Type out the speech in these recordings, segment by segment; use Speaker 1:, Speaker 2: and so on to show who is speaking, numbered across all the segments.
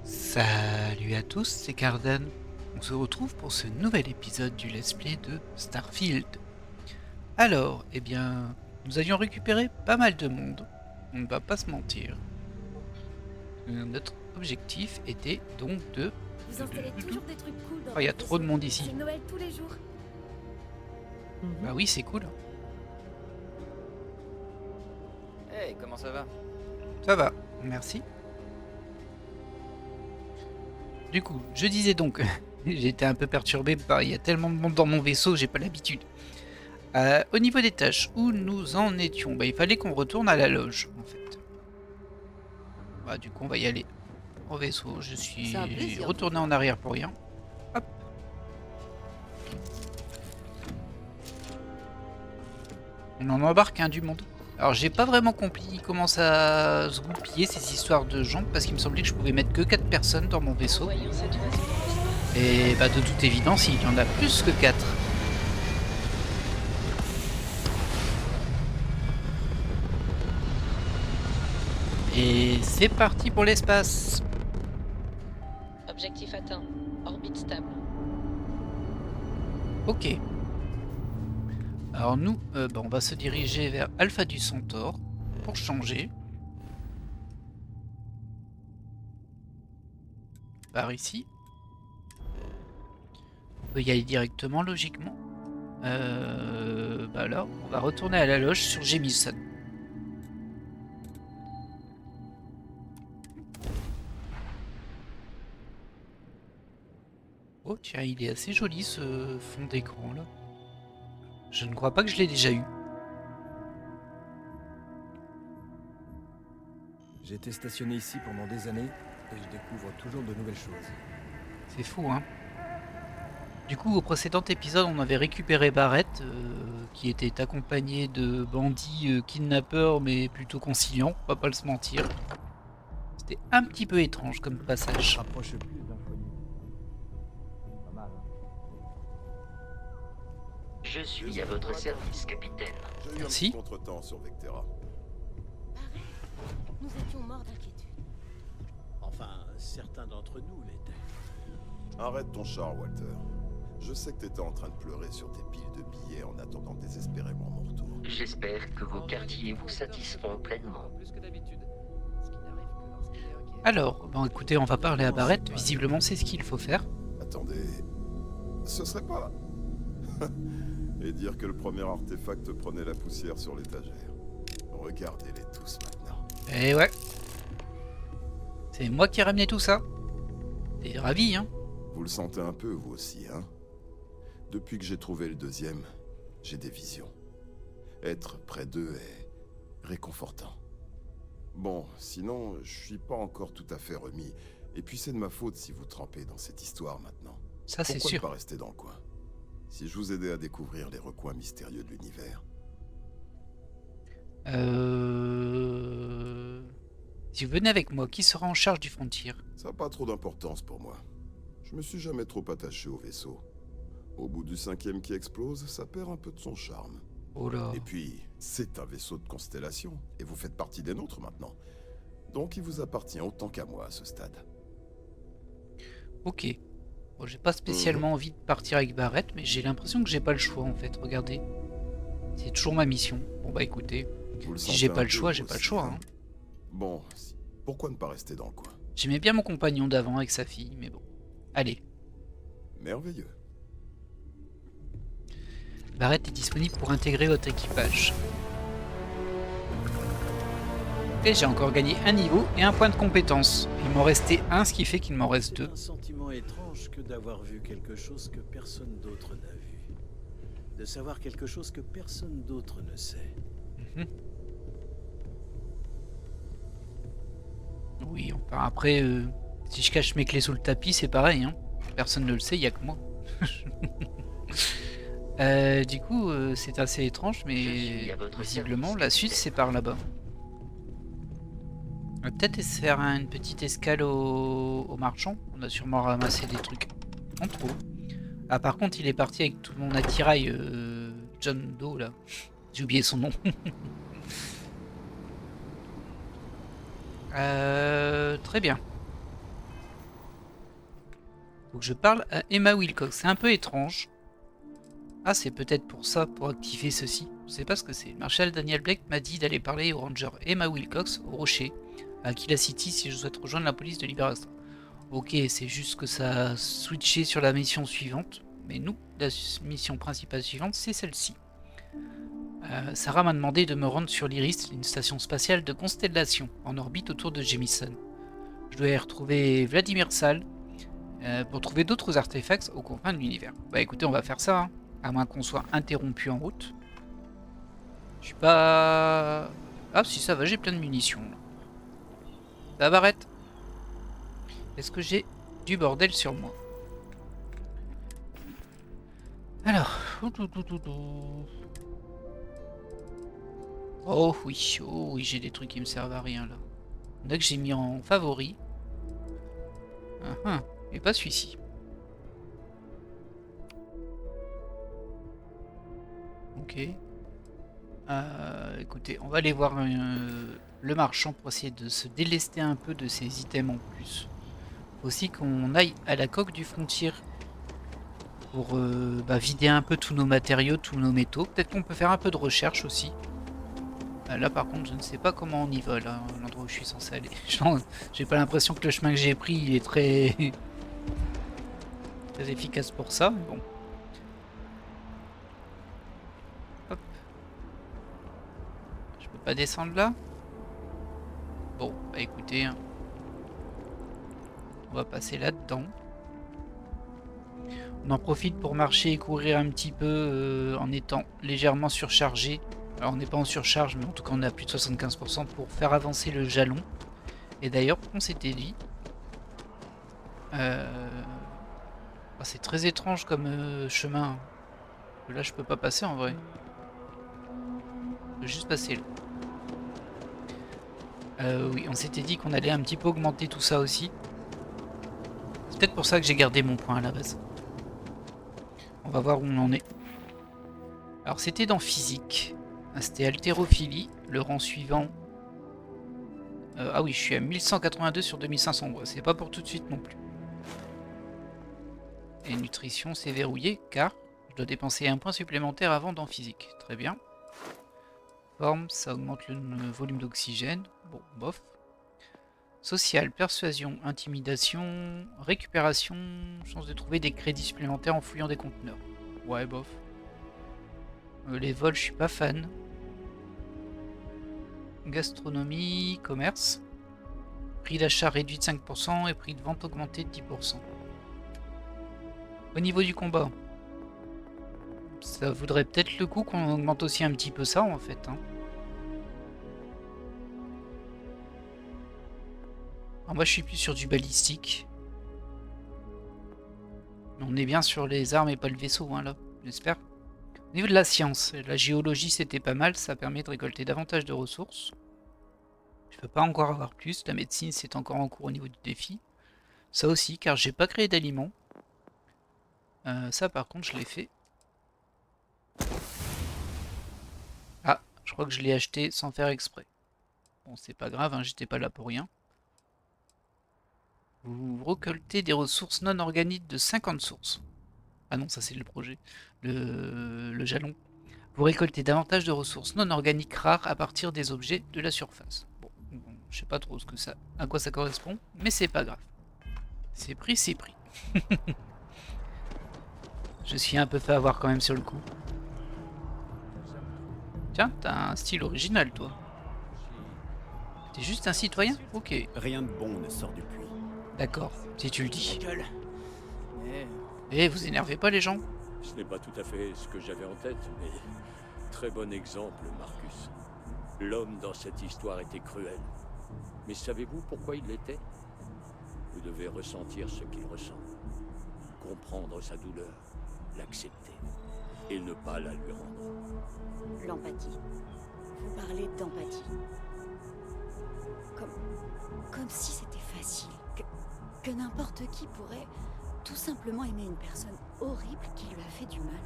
Speaker 1: Salut à tous, c'est Cardan. On se retrouve pour ce nouvel épisode du let's play de Starfield. Alors, nous avions récupéré pas mal de monde, on ne va pas se mentir. Notre objectif était donc de...
Speaker 2: Vous installez toujours des trucs cool dans
Speaker 1: Oh, il y a
Speaker 2: votre
Speaker 1: trop de
Speaker 2: vaisseau.
Speaker 1: monde ici.
Speaker 2: C'est Noël tous les jours.
Speaker 1: Bah oui, c'est cool.
Speaker 3: Hey, comment ça va?
Speaker 1: Ça va, merci. Du coup, je disais donc, j'étais un peu perturbé par il y a tellement de monde dans mon vaisseau, j'ai pas l'habitude. Au niveau des tâches, où nous en étions? Il fallait qu'on retourne à la loge, en fait. Du coup, on va y aller en vaisseau. Je suis retourné en arrière pour rien. Hop. On en embarque du monde. Alors, j'ai pas vraiment compris comment ça se goupillait ces histoires de gens, parce qu'il me semblait que je pouvais mettre que 4 personnes dans mon vaisseau. Et de toute évidence, il y en a plus que 4. Et c'est parti pour l'espace.
Speaker 4: Objectif atteint. Orbite stable.
Speaker 1: Ok. Alors nous, on va se diriger vers Alpha du Centaure pour changer. Par ici. On peut y aller directement, logiquement. Là, on va retourner à la loge sur Jemison. Oh tiens, il est assez joli ce fond d'écran là. Je ne crois pas que je l'ai déjà eu.
Speaker 5: J'ai été stationné ici pendant des années et je découvre toujours de nouvelles choses.
Speaker 1: C'est fou, hein. Du coup, au précédent épisode, on avait récupéré Barrett, qui était accompagné de bandits kidnappeurs, mais plutôt conciliants, on va pas se mentir. C'était un petit peu étrange comme passage.
Speaker 5: Rapproche plus d'un foyer. Pas mal, hein.
Speaker 6: Je suis à votre service, capitaine.
Speaker 7: J'ai eu un
Speaker 1: Merci.
Speaker 7: petit contretemps sur Vectera.
Speaker 2: Pareil. Nous étions morts d'inquiétude.
Speaker 8: Enfin, certains d'entre nous l'étaient.
Speaker 7: Arrête ton char, Walter. Je sais que t'étais en train de pleurer sur tes piles de billets en attendant désespérément mon retour.
Speaker 6: J'espère que vos quartiers vous satisfont pleinement.
Speaker 1: Alors, écoutez, on va parler à Barrett, visiblement c'est ce qu'il faut faire.
Speaker 7: Attendez... Ce serait pas... Et dire que le premier artefact prenait la poussière sur l'étagère. Regardez-les tous maintenant.
Speaker 1: Et ouais. C'est moi qui ai ramené tout ça. T'es ravi, hein?
Speaker 7: Vous le sentez un peu, vous aussi, hein? Depuis que j'ai trouvé le deuxième, j'ai des visions. Être près d'eux est réconfortant. Bon, sinon, je suis pas encore tout à fait remis. Et puis c'est de ma faute si vous trempez dans cette histoire maintenant.
Speaker 1: Ça c'est
Speaker 7: Pourquoi ne
Speaker 1: sûr.
Speaker 7: pas rester dans le coin? Si je vous aidais à découvrir les recoins mystérieux de l'univers.
Speaker 1: Si vous venez avec moi, qui sera en charge du frontier?
Speaker 7: Ça n'a pas trop d'importance pour moi. Je me suis jamais trop attaché au vaisseau. Au bout du 5e qui explose, ça perd un peu de son charme.
Speaker 1: Oh là.
Speaker 7: Et puis, c'est un vaisseau de constellation, et vous faites partie des nôtres maintenant. Donc il vous appartient autant qu'à moi à ce stade.
Speaker 1: Ok. Bon, j'ai pas spécialement envie de partir avec Barrett, mais j'ai l'impression que j'ai pas le choix en fait, regardez. C'est toujours ma mission. Bon écoutez,
Speaker 7: Vous le
Speaker 1: si
Speaker 7: sentez
Speaker 1: j'ai
Speaker 7: un
Speaker 1: pas le
Speaker 7: peu,
Speaker 1: choix,
Speaker 7: vous
Speaker 1: j'ai pas le
Speaker 7: aussi,
Speaker 1: choix.
Speaker 7: hein?
Speaker 1: Hein.
Speaker 7: Bon, pourquoi ne pas rester dans le coin?
Speaker 1: J'aimais bien mon compagnon d'avant avec sa fille, mais bon. Allez,
Speaker 7: Merveilleux.
Speaker 1: Barrett est disponible pour intégrer votre équipage. Et j'ai encore gagné un niveau et un point de compétence. Il m'en restait un, ce qui fait qu'il m'en reste
Speaker 8: C'est
Speaker 1: deux.
Speaker 8: un sentiment étrange que d'avoir vu quelque chose que personne d'autre n'a vu. De savoir quelque chose que personne d'autre ne sait.
Speaker 1: Oui, enfin après, si je cache mes clés sous le tapis, c'est pareil. Hein. Personne ne le sait, il n'y a que moi. Du coup, c'est assez étrange,
Speaker 6: Je
Speaker 1: mais
Speaker 6: suis à votre
Speaker 1: visiblement,
Speaker 6: service,
Speaker 1: la suite,
Speaker 6: capitaine.
Speaker 1: c'est par là-bas. On va peut-être faire une petite escale au marchand. On a sûrement ramassé des trucs en trop. Ah, par contre, il est parti avec tout mon attirail, John Doe, là. J'ai oublié son nom. Très bien. Faut que je parle à Emma Wilcox. C'est un peu étrange. Ah, c'est peut-être pour ça, pour activer ceci. Je sais pas ce que c'est. Marshal Daniel Blake m'a dit d'aller parler au ranger Emma Wilcox au Rocher, à Aquila City, si je souhaite rejoindre la police de Libération. Ok, c'est juste que ça a switché sur la mission suivante. Mais nous, la mission principale suivante, c'est celle-ci. Sarah m'a demandé de me rendre sur l'Iris, une station spatiale de constellation en orbite autour de Jemison. Je dois y retrouver Vladimir Sal pour trouver d'autres artefacts aux confins de l'univers. Bah écoutez, on va faire ça, hein, à moins qu'on soit interrompu en route. Je suis pas... Ah si, ça va, j'ai plein de munitions. Là. Ça va, arrête. Est-ce que j'ai du bordel sur moi? Alors... Oh oui, j'ai des trucs qui me servent à rien là. Il y en a que j'ai mis en favori. Et pas celui-ci. Ok. Écoutez, on va aller voir le marchand pour essayer de se délester un peu de ces items en plus. Faut aussi qu'on aille à la coque du frontier pour vider un peu tous nos matériaux, tous nos métaux. Peut-être qu'on peut faire un peu de recherche aussi. Là par contre je ne sais pas comment on y va là, l'endroit où je suis censé aller. J'ai pas l'impression que le chemin que j'ai pris il est très très efficace pour ça, mais bon. Hop. Je peux pas descendre là. Bon, bah écoutez, hein. On va passer là-dedans. On en profite pour marcher et courir un petit peu en étant légèrement surchargé. Alors on n'est pas en surcharge, mais en tout cas on a plus de 75% pour faire avancer le jalon. Et d'ailleurs, on s'était dit... c'est très étrange comme chemin. Là je peux pas passer en vrai. Je peux juste passer là. Oui, on s'était dit qu'on allait un petit peu augmenter tout ça aussi. C'est peut-être pour ça que j'ai gardé mon point à la base. On va voir où on en est. Alors c'était dans physique. C'était haltérophilie, le rang suivant. Ah oui, je suis à 1182 sur 2500. C'est pas pour tout de suite non plus. Et nutrition, c'est verrouillé car je dois dépenser un point supplémentaire avant dans physique. Très bien. Forme, ça augmente le volume d'oxygène. Bon, bof. Social, persuasion, intimidation, récupération, chance de trouver des crédits supplémentaires en fouillant des conteneurs. Ouais, bof. Les vols, je suis pas fan. Gastronomie, commerce. Prix d'achat réduit de 5% et prix de vente augmenté de 10%. Au niveau du combat, ça vaudrait peut-être le coup qu'on augmente aussi un petit peu ça en fait. Hein. Alors moi je suis plus sur du balistique. Mais on est bien sur les armes et pas le vaisseau hein, là, j'espère. Au niveau de la science, la géologie c'était pas mal, ça permet de récolter davantage de ressources. Je peux pas encore avoir plus, la médecine c'est encore en cours au niveau du défi. Ça aussi, car j'ai pas créé d'aliments. Ça par contre je l'ai fait. Ah, je crois que je l'ai acheté sans faire exprès. Bon c'est pas grave, hein, j'étais pas là pour rien. Vous récoltez des ressources non organiques de 50 sources. Ah non, ça c'est le projet. Le jalon. Vous récoltez davantage de ressources non organiques rares à partir des objets de la surface. Bon, je sais pas trop ce que ça, à quoi ça correspond, mais c'est pas grave. C'est pris, c'est pris. Je suis un peu fait avoir quand même sur le coup. Tiens, t'as un style original toi. T'es juste un citoyen? Ok.
Speaker 8: Rien de bon ne sort du puits.
Speaker 1: D'accord, si tu le dis.
Speaker 3: Gueule.
Speaker 1: Eh, vous énervez pas les gens?
Speaker 9: Ce n'est pas tout à fait ce que j'avais en tête, mais très bon exemple, Marcus. L'homme dans cette histoire était cruel. Mais savez-vous pourquoi il l'était? Vous devez ressentir ce qu'il ressent. Comprendre sa douleur, l'accepter, et ne pas la lui rendre.
Speaker 2: L'empathie. Vous parlez d'empathie. Comme si c'était facile. Que n'importe qui pourrait tout simplement aimer une personne horrible qui lui a fait du mal.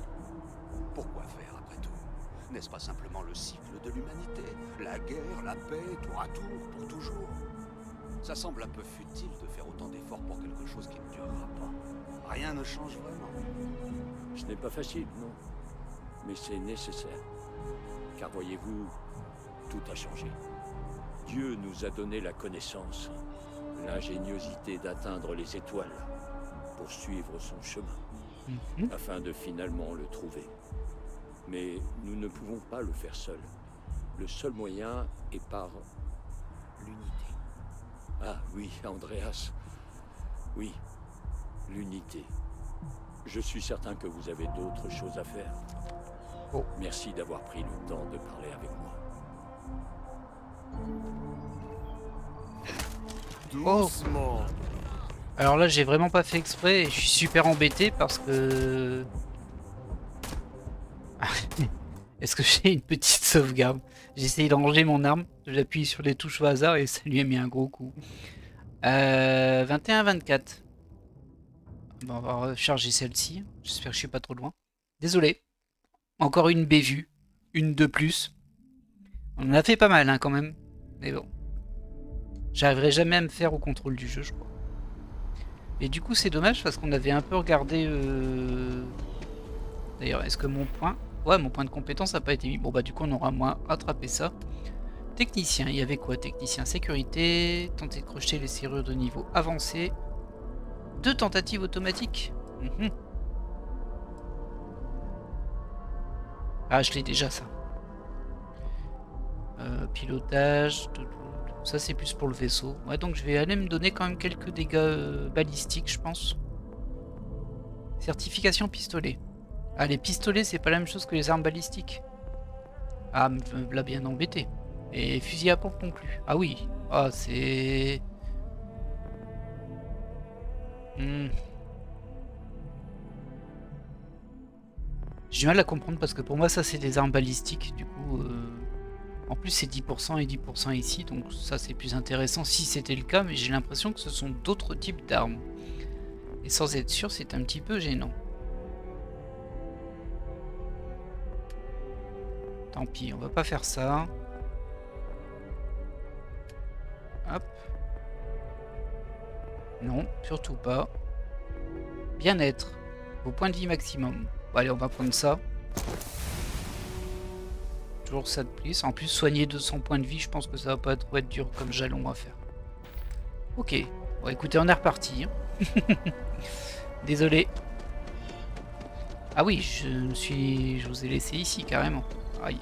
Speaker 10: Pourquoi faire après tout? N'est-ce pas simplement le cycle de l'humanité? La guerre, la paix, tour à tour, pour toujours? Ça semble un peu futile de faire autant d'efforts pour quelque chose qui ne durera pas. Rien ne change vraiment.
Speaker 9: Ce n'est pas facile, non. Mais c'est nécessaire. Car voyez-vous, tout a changé. Dieu nous a donné la connaissance, l'ingéniosité d'atteindre les étoiles pour suivre son chemin, afin de finalement le trouver. Mais nous ne pouvons pas le faire seuls. Le seul moyen est par l'unité. Ah oui, Andreas. Oui, l'unité. Je suis certain que vous avez d'autres choses à faire.
Speaker 1: Oh.
Speaker 9: Merci d'avoir pris le temps de parler avec moi.
Speaker 7: Doucement.
Speaker 1: Alors là, j'ai vraiment pas fait exprès et je suis super embêté parce que... Est-ce que j'ai une petite sauvegarde? J'ai essayé de ranger mon arme, j'appuie sur les touches au hasard et ça lui a mis un gros coup. 21-24. Bon, on va recharger celle-ci. J'espère que je suis pas trop loin. Désolé. Encore une bévue. Une de plus. On en a fait pas mal hein, quand même. Mais bon. J'arriverai jamais à me faire au contrôle du jeu, je crois. Et du coup, c'est dommage parce qu'on avait un peu regardé... D'ailleurs, est-ce que mon point... Ouais, mon point de compétence n'a pas été mis. Bon, bah du coup, on aura moins rattrapé ça. Technicien, il y avait quoi? Technicien sécurité, tenter de crocheter les serrures de niveau avancé. 2 tentatives automatiques. Ah, je l'ai déjà, ça. Pilotage, ça c'est plus pour le vaisseau. Ouais, donc je vais aller me donner quand même quelques dégâts balistiques, je pense. Certification pistolet. Ah, les pistolets, c'est pas la même chose que les armes balistiques. Ah, me l'a bien embêté. Et fusil à pompe non plus. Ah oui. Ah, c'est... J'ai du mal à comprendre parce que pour moi, ça, c'est des armes balistiques. Du coup, en plus, c'est 10% et 10% ici. Donc ça, c'est plus intéressant si c'était le cas. Mais j'ai l'impression que ce sont d'autres types d'armes. Et sans être sûr, c'est un petit peu gênant. Tant pis, on va pas faire ça. Hop. Non, surtout pas. Bien-être. Au point de vie maximum. Bon, allez, on va prendre ça. Toujours ça de plus. En plus, soigner 200 points de vie, je pense que ça va pas trop être dur comme jalon à faire. Ok. Bon, écoutez, on est reparti. Désolé. Ah oui, je vous ai laissé ici, carrément. Aïe.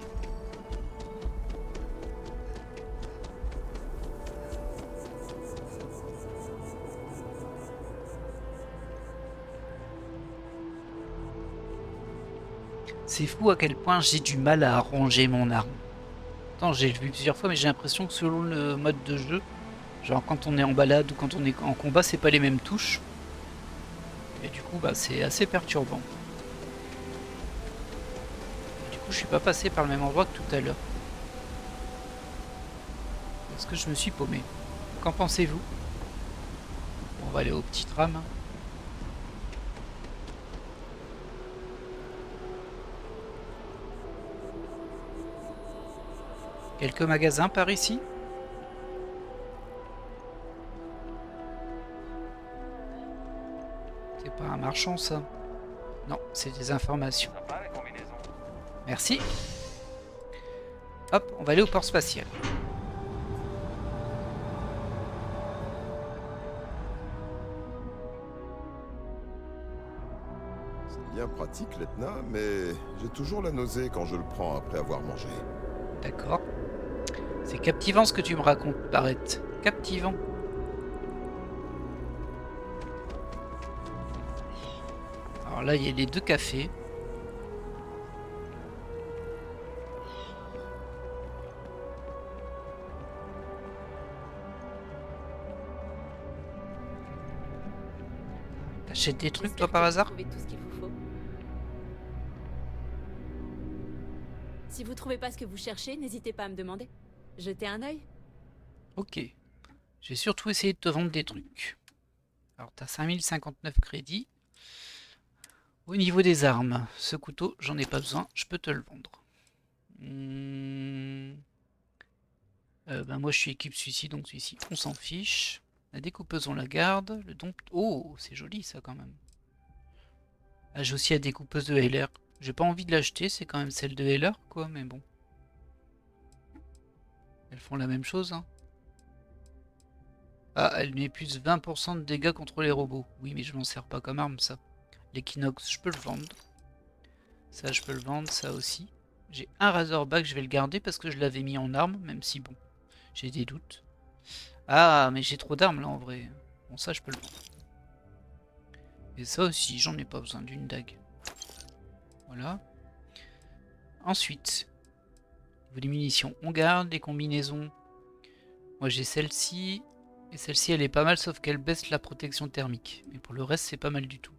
Speaker 1: C'est fou à quel point j'ai du mal à arranger mon arme. Attends, j'ai vu plusieurs fois, mais j'ai l'impression que selon le mode de jeu, genre quand on est en balade ou quand on est en combat, c'est pas les mêmes touches. Et du coup, bah, c'est assez perturbant. Je suis pas passé par le même endroit que tout à l'heure. Est-ce que je me suis paumé? Qu'en pensez-vous? On va aller au petit tram. Quelques magasins par ici? C'est pas un marchand ça? Non, c'est des informations. Merci. Hop, on va aller au port spatial.
Speaker 7: C'est bien pratique, l'Etna, mais j'ai toujours la nausée quand je le prends après avoir mangé.
Speaker 1: D'accord. C'est captivant ce que tu me racontes, Barrett. Captivant. Alors là, il y a les 2 cafés. T'achètes des trucs, toi, par hasard?
Speaker 2: Tout ce qu'il vous faut. Si vous trouvez pas ce que vous cherchez, n'hésitez pas à me demander. Jetez un œil.
Speaker 1: Ok. J'ai surtout essayé de te vendre des trucs. Alors, t'as 5059 crédits. Au niveau des armes, ce couteau, j'en ai pas besoin, je peux te le vendre. Moi je suis équipe celui-ci, donc celui-ci on s'en fiche. La découpeuse on la garde. Le don... Oh, c'est joli ça quand même. Ah, j'ai aussi la découpeuse de Heller. J'ai pas envie de l'acheter, c'est quand même celle de Heller quoi, mais bon. Elles font la même chose, hein. Ah, elle met plus 20% de dégâts contre les robots. Oui, mais je m'en sers pas comme arme, ça. L'équinoxe, je peux le vendre. Ça, je peux le vendre, ça aussi. J'ai un Razorback, je vais le garder parce que je l'avais mis en arme, même si, bon, j'ai des doutes. Ah, mais j'ai trop d'armes, là, en vrai. Bon, ça, je peux le vendre. Et ça aussi, j'en ai pas besoin d'une dague. Voilà. Ensuite, niveau des munitions, on garde. Les combinaisons. Moi, j'ai celle-ci. Et celle-ci, elle est pas mal, sauf qu'elle baisse la protection thermique. Mais pour le reste, c'est pas mal du tout.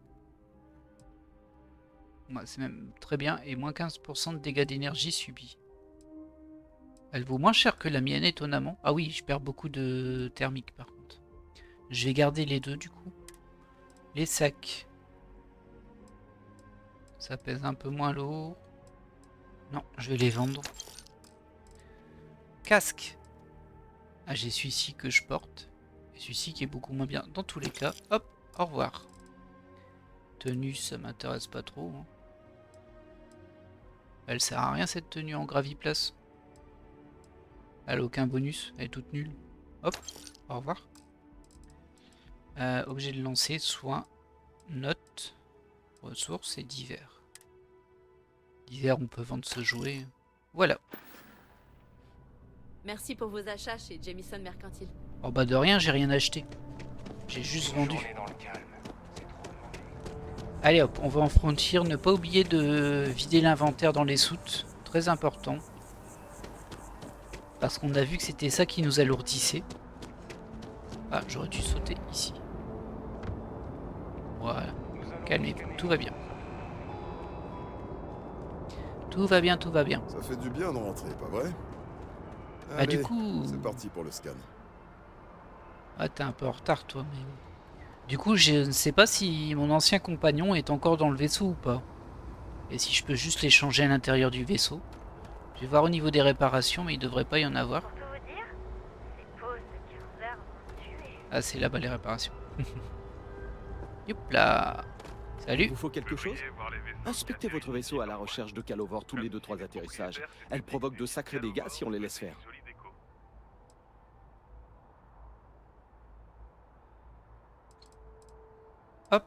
Speaker 1: Ouais, c'est même très bien. Et moins 15% de dégâts d'énergie subis. Elle vaut moins cher que la mienne, étonnamment. Ah oui, je perds beaucoup de thermique, par contre. Je vais garder les deux, du coup. Les sacs. Ça pèse un peu moins lourd. Non, je vais les vendre. Casque. Ah, j'ai celui-ci que je porte. Et celui-ci qui est beaucoup moins bien. Dans tous les cas, hop, au revoir. Tenue, ça m'intéresse pas trop. Hein. Elle sert à rien cette tenue en graviplace. Elle a aucun bonus, elle est toute nulle. Hop, au revoir. Objet de lancer, soins, notes, ressources et divers. Divers, on peut vendre ce jouet. Voilà.
Speaker 11: Merci pour vos achats chez Jamison Mercantile.
Speaker 1: Oh bah de rien, j'ai rien acheté. J'ai juste vendu. Allez hop, on va en franchir. Ne pas oublier de vider l'inventaire dans les soutes. Très important. Parce qu'on a vu que c'était ça qui nous alourdissait. Ah, j'aurais dû sauter ici. Voilà. Calmez-vous, tout va bien. Tout va bien, tout va bien.
Speaker 7: Ça fait du bien de rentrer, pas vrai?
Speaker 1: Bah
Speaker 7: Allez,
Speaker 1: du coup...
Speaker 7: c'est parti pour le scan.
Speaker 1: Ah, t'es un peu en retard, toi, mais... Du coup, je ne sais pas si mon ancien compagnon est encore dans le vaisseau ou pas. Et si je peux juste l'échanger à l'intérieur du vaisseau. Je vais voir au niveau des réparations, mais il devrait pas y en avoir. Ah, c'est là-bas les réparations. Youp là. Salut.
Speaker 12: Il vous faut quelque chose? Inspectez votre vaisseau à la recherche de Calovore tous les 2-3 atterrissages. Elle provoque de sacrés dégâts si on les laisse faire.
Speaker 1: Hop.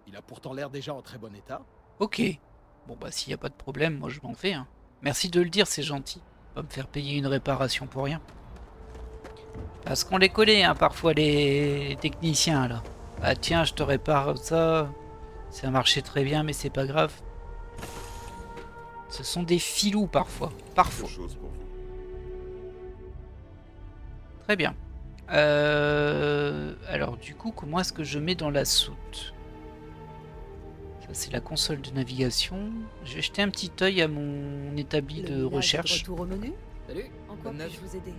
Speaker 12: Il a pourtant l'air déjà en très bon état.
Speaker 1: Ok. Bon bah s'il n'y a pas de problème, moi je m'en fais. Hein. Merci de le dire, c'est gentil. Pas me faire payer une réparation pour rien. Parce qu'on les connaît hein, parfois les techniciens là. Ah tiens, je te répare ça. Ça marchait très bien, mais c'est pas grave. Ce sont des filous parfois. Parfois. Très bien. Alors du coup, comment est-ce que je mets dans la soute? Ça c'est la console de navigation. Je vais jeter un petit œil à mon établi de recherche.
Speaker 11: Retour au menu.
Speaker 3: Salut.
Speaker 11: En quoi puis-je vous aider?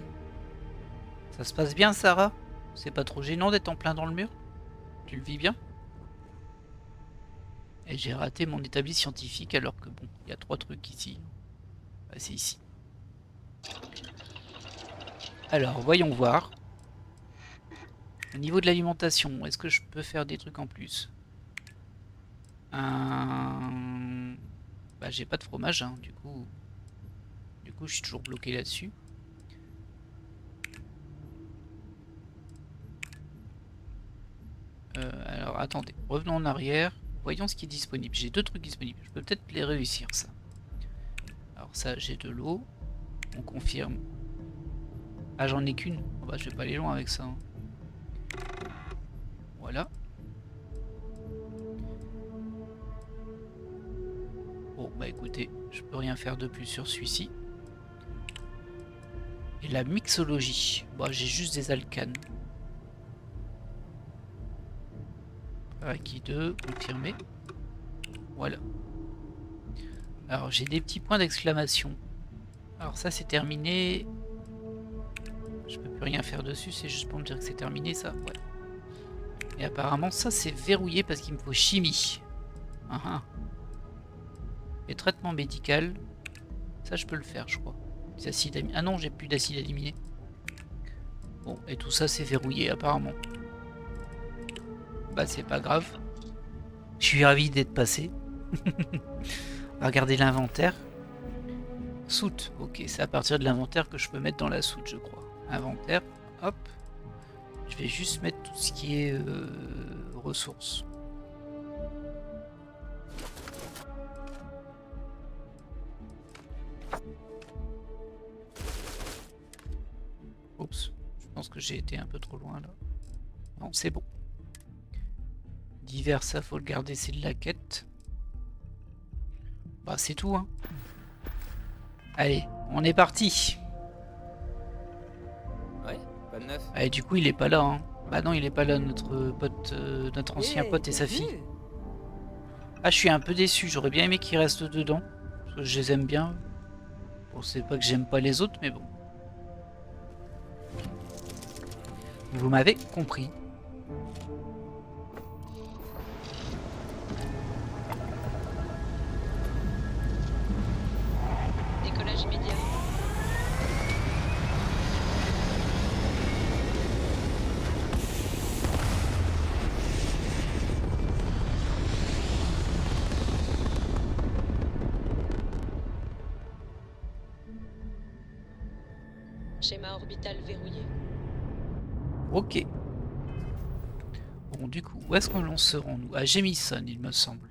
Speaker 1: Ça se passe bien, Sarah? C'est pas trop gênant d'être en plein dans le mur? Tu le vis bien? Et j'ai raté mon établi scientifique alors que bon, il y a 3 trucs ici. Ah, c'est ici. Alors, voyons voir. Au niveau de l'alimentation, est-ce que je peux faire des trucs en plus? Bah, j'ai pas de fromage, hein, du coup, je suis toujours bloqué là-dessus. Alors, attendez, revenons en arrière. Voyons ce qui est disponible. J'ai 2 trucs disponibles. Je peux peut-être les réussir, ça. Alors ça, j'ai de l'eau. On confirme. Ah, j'en ai qu'une. Oh, bah, je vais pas aller loin avec ça. Hein. Voilà. Bon, bah écoutez, je peux rien faire de plus sur celui-ci. Et la mixologie. Bah, j'ai juste des alcanes. Acquis 2, confirmé. Voilà. Alors j'ai des petits points d'exclamation. Alors ça c'est terminé. Je peux plus rien faire dessus, c'est juste pour me dire que c'est terminé ça. Ouais. Et apparemment ça c'est verrouillé parce qu'il me faut chimie. Et traitement médical. Ça je peux le faire je crois. Des acides aminés. Ah non, j'ai plus d'acides aminés. Bon, et tout ça c'est verrouillé apparemment. Bah c'est pas grave. Je suis ravi d'être passé. On va regarder l'inventaire. Soute, ok, c'est à partir de l'inventaire que je peux mettre dans la soute, je crois. Inventaire, hop. Je vais juste mettre tout ce qui est ressources. Oups, je pense que j'ai été un peu trop loin là. Non, c'est bon. Divers, ça faut le garder, c'est de la quête. Bah c'est tout, hein. Allez, on est parti.
Speaker 3: Ouais, pas de neuf.
Speaker 1: Allez, du coup il est pas là, hein. Bah non, il est pas là, notre pote, notre ancien pote et sa fille. Ah, je suis un peu déçu, j'aurais bien aimé qu'il reste dedans. Parce que je les aime bien. Bon, c'est pas que j'aime pas les autres, mais bon. Vous m'avez compris.
Speaker 4: Décollage immédiat. Schéma orbital verrouillé.
Speaker 1: Ok. Bon, du coup, où est-ce qu'on se rend, nous? À Jamison, il me semble.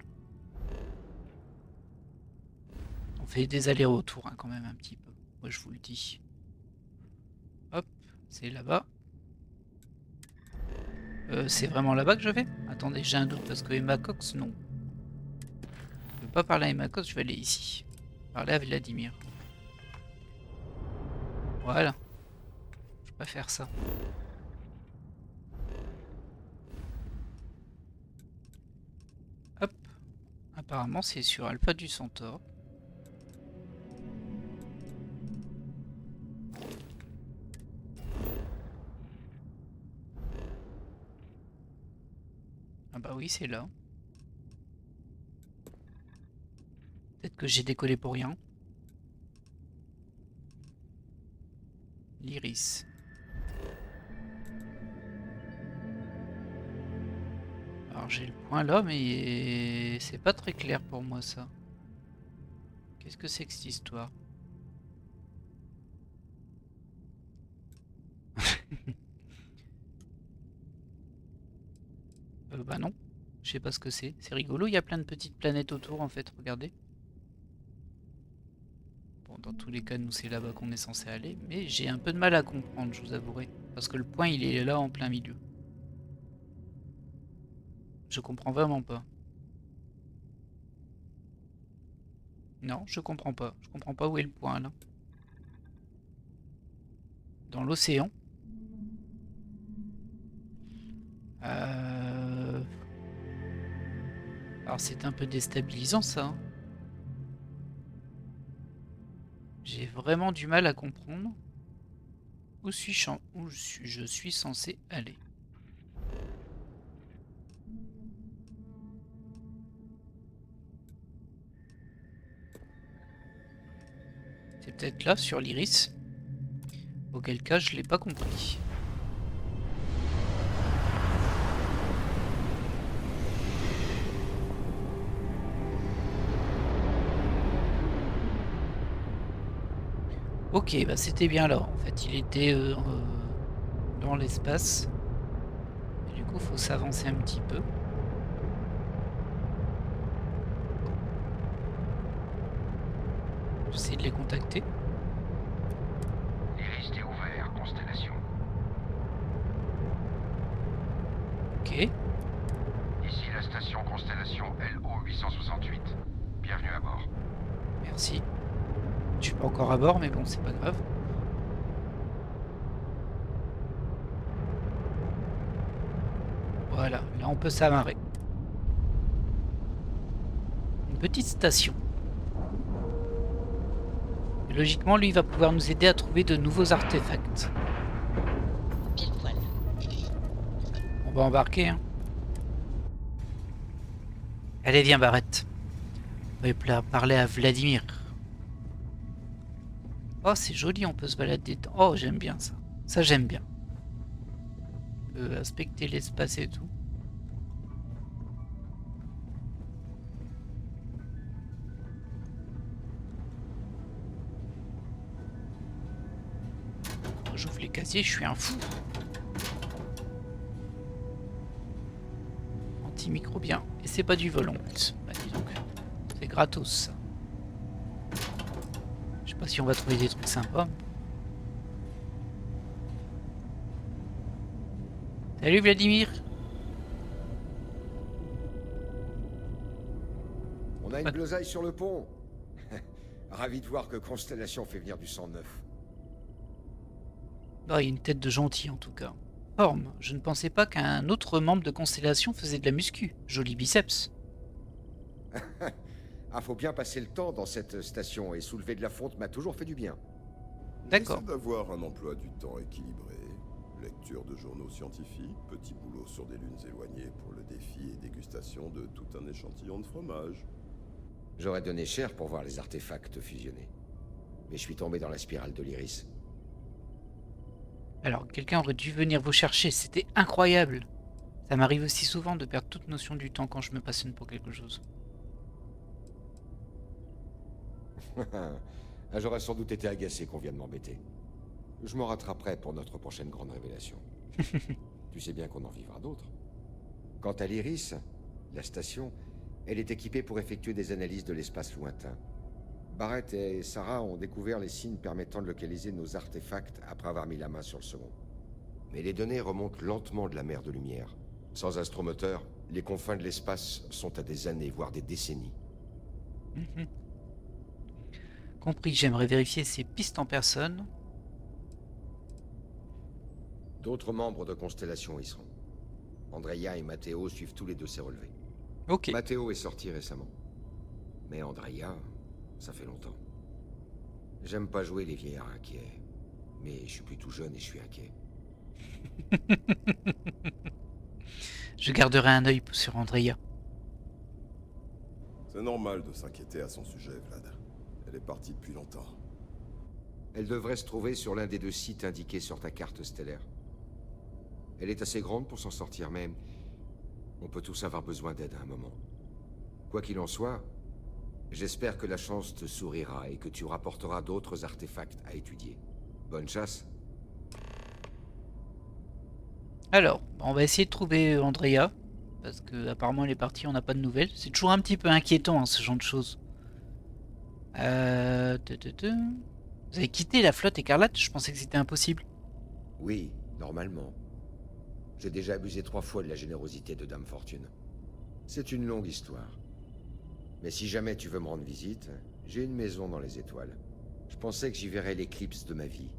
Speaker 1: On fait des allers-retours, hein, quand même, un petit peu. Moi, je vous le dis. Hop, c'est là-bas. C'est vraiment là-bas que je vais? Attendez, j'ai un doute, parce que Emma Cox, non. Je veux pas parler à Emma Cox, je vais aller ici. Parler à Vladimir. Voilà. Je vais pas faire ça. Hop. Apparemment, c'est sur Alpha du Centaure. Ah bah oui, c'est là. Peut-être que j'ai décollé pour rien. L'Iris. Alors j'ai le point là, mais c'est pas très clair pour moi ça. Qu'est-ce que c'est que cette histoire? Bah non, je sais pas ce que c'est. C'est rigolo, il y a plein de petites planètes autour en fait, regardez. Bon, dans tous les cas, nous c'est là-bas qu'on est censé aller, mais j'ai un peu de mal à comprendre, je vous avouerai. Parce que le point il est là en plein milieu. Je comprends vraiment pas. Non, je comprends pas. Je comprends pas où est le point là. Dans l'océan. Alors c'est un peu déstabilisant ça. Hein. J'ai vraiment du mal à comprendre où je suis censé aller. C'est peut-être là sur l'Iris. Auquel cas je l'ai pas compris. Ok, bah c'était bien là. En fait, il était dans l'espace. Et du coup, faut s'avancer un petit peu. J'essaie de les contacter.
Speaker 13: L'Iris est ouvert, Constellation.
Speaker 1: Ok.
Speaker 13: Ici la station Constellation LO 868. Bienvenue à bord.
Speaker 1: Merci. Je suis pas encore à bord, mais bon, c'est pas grave. Voilà, là on peut s'amarrer. Une petite station. Et logiquement, lui, il va pouvoir nous aider à trouver de nouveaux artefacts.
Speaker 4: Pile poil.
Speaker 1: On va embarquer, hein. Allez, viens, Barrett. On va parler à Vladimir. Oh, c'est joli, on peut se balader dedans. Oh, j'aime bien ça. Ça, j'aime bien. On peut inspecter l'espace et tout. J'ouvre les casiers, je suis un fou. Antimicrobien. Et c'est pas du vol en plus. Bah, dis donc. C'est gratos ça. Je sais pas si on va trouver des trucs sympas. Salut Vladimir.
Speaker 14: On a une bleusaille sur le pont. Ravi de voir que Constellation fait venir du sang neuf.
Speaker 1: Oh, il y a une tête de gentil en tout cas. Forme, je ne pensais pas qu'un autre membre de Constellation faisait de la muscu. Joli biceps.
Speaker 14: Ah, faut bien passer le temps dans cette station et soulever de la fonte m'a toujours fait du bien.
Speaker 1: D'accord.
Speaker 7: J'essaie d'avoir un emploi du temps équilibré. Lecture de journaux scientifiques, petit boulot sur des lunes éloignées pour le défi et dégustation de tout un échantillon de fromage.
Speaker 14: J'aurais donné cher pour voir les artefacts fusionnés. Mais je suis tombé dans la spirale de l'Iris.
Speaker 1: Alors, quelqu'un aurait dû venir vous chercher, c'était incroyable. Ça m'arrive aussi souvent de perdre toute notion du temps quand je me passionne pour quelque chose.
Speaker 14: J'aurais sans doute été agacé qu'on vienne m'embêter. Je m'en rattraperai pour notre prochaine grande révélation. Tu sais bien qu'on en vivra d'autres. Quant à l'Iris, la station, elle est équipée pour effectuer des analyses de l'espace lointain. Barrett et Sarah ont découvert les signes permettant de localiser nos artefacts après avoir mis la main sur le second. Mais les données remontent lentement de la mer de lumière. Sans astromoteur, les confins de l'espace sont à des années, voire des décennies.
Speaker 1: Compris, j'aimerais vérifier ces pistes en personne.
Speaker 14: D'autres membres de Constellation y seront. Andrea et Matteo suivent tous les deux ces relevés.
Speaker 1: Ok.
Speaker 14: Matteo est sorti récemment. Mais Andrea, ça fait longtemps. J'aime pas jouer les vieillards inquiets. Mais je suis plutôt jeune et je suis inquiet.
Speaker 1: Je garderai un œil sur Andrea.
Speaker 7: C'est normal de s'inquiéter à son sujet, Vlad. Elle est partie depuis longtemps.
Speaker 14: Elle devrait se trouver sur l'un des 2 sites indiqués sur ta carte stellaire. Elle est assez grande pour s'en sortir, mais on peut tous avoir besoin d'aide à un moment. Quoi qu'il en soit, j'espère que la chance te sourira et que tu rapporteras d'autres artefacts à étudier. Bonne chasse.
Speaker 1: Alors, on va essayer de trouver Andrea. Parce que apparemment elle est partie, on n'a pas de nouvelles. C'est toujours un petit peu inquiétant, hein, ce genre de choses. Vous avez quitté la flotte écarlate? Je pensais que c'était impossible.
Speaker 14: Oui, normalement. J'ai déjà abusé 3 fois de la générosité de Dame Fortune. C'est une longue histoire. Mais si jamais tu veux me rendre visite, j'ai une maison dans les étoiles. Je pensais que j'y verrais l'éclipse de ma vie.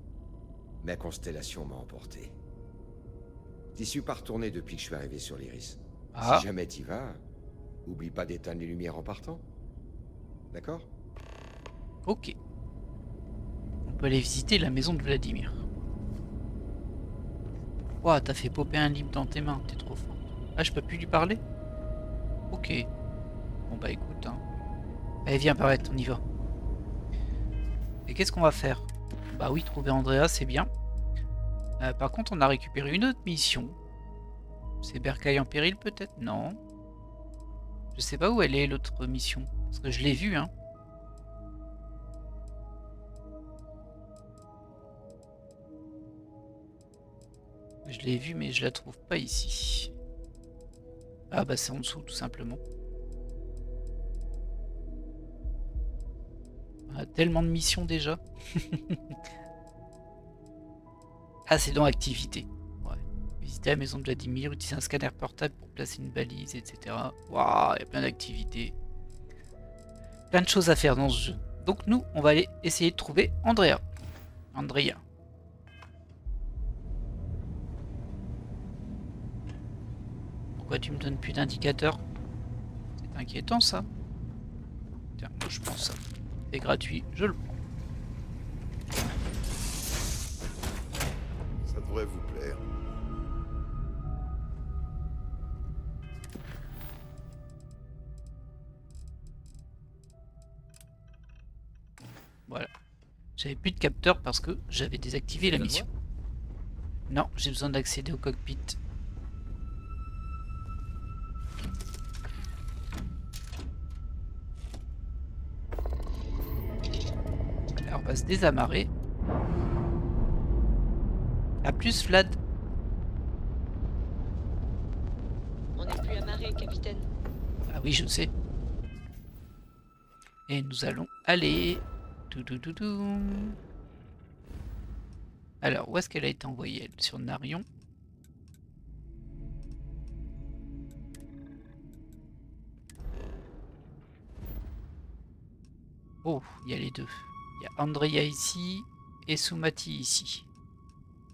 Speaker 14: Ma constellation m'a emporté. T'y suis pas retourné depuis que je suis arrivé sur l'Iris.
Speaker 1: Ah.
Speaker 14: Si jamais t'y vas, oublie pas d'éteindre les lumières en partant. D'accord?
Speaker 1: Ok. On peut aller visiter la maison de Vladimir. Ouah, t'as fait popper un livre dans tes mains, t'es trop fort. Ah, je peux plus lui parler? Ok. Bon bah écoute, hein. Allez, viens, Barrett, on y va. Et qu'est-ce qu'on va faire? Bah oui, trouver Andrea, c'est bien. Par contre, on a récupéré une autre mission. C'est Bercail en péril, peut-être? Non. Je sais pas où elle est, l'autre mission. Parce que je l'ai vue, hein. Je l'ai vue, mais je la trouve pas ici. Ah bah c'est en dessous, tout simplement. On a tellement de missions déjà. Ah, c'est dans activité. Ouais. Visiter la maison de Vladimir, utiliser un scanner portable pour placer une balise, etc. Waouh, il y a plein d'activités. Plein de choses à faire dans ce jeu. Donc nous, on va aller essayer de trouver Andrea. Andrea. Pourquoi tu me donnes plus d'indicateurs? C'est inquiétant ça. Tiens, moi je prends ça. C'est gratuit, je le prends.
Speaker 7: Ça devrait vous plaire.
Speaker 1: Voilà. J'avais plus de capteur parce que j'avais désactivé la mission. Non, j'ai besoin d'accéder au cockpit. Alors on va se désamarrer. A plus, Vlad.
Speaker 4: On n'est plus amarré, capitaine.
Speaker 1: Ah oui, je sais. Et nous allons aller... Alors, où est-ce qu'elle a été envoyée, elle? Sur Narion. Oh, il y a les deux. Il y a Andrea ici et Sumati ici.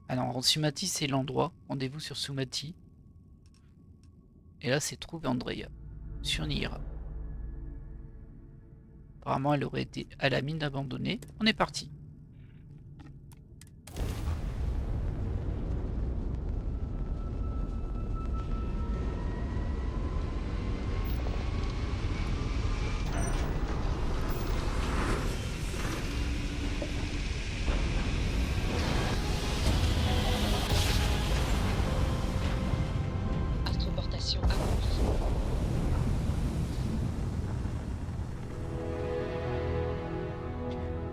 Speaker 1: Ah non, Sumati c'est l'endroit. Rendez-vous sur Sumati. Et là, c'est trouver Andrea. Sur Nira. Apparemment, elle aurait été à la mine abandonnée. On est parti.
Speaker 4: Astroportation accomplie.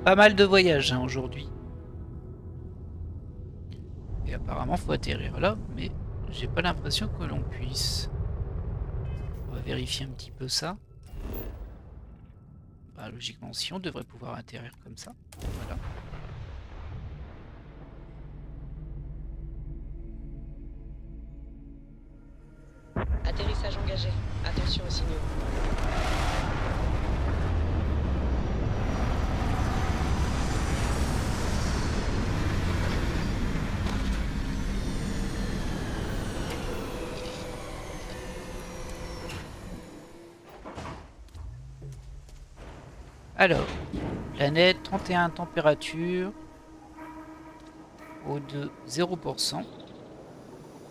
Speaker 1: Pas mal de voyages hein, aujourd'hui. Et apparemment faut atterrir là, mais j'ai pas l'impression que l'on puisse. On va vérifier un petit peu ça. Bah, logiquement si on devrait pouvoir atterrir comme ça. Voilà.
Speaker 4: Atterrissage engagé. Attention aux signaux.
Speaker 1: Alors, planète 31 température, eau de 0%,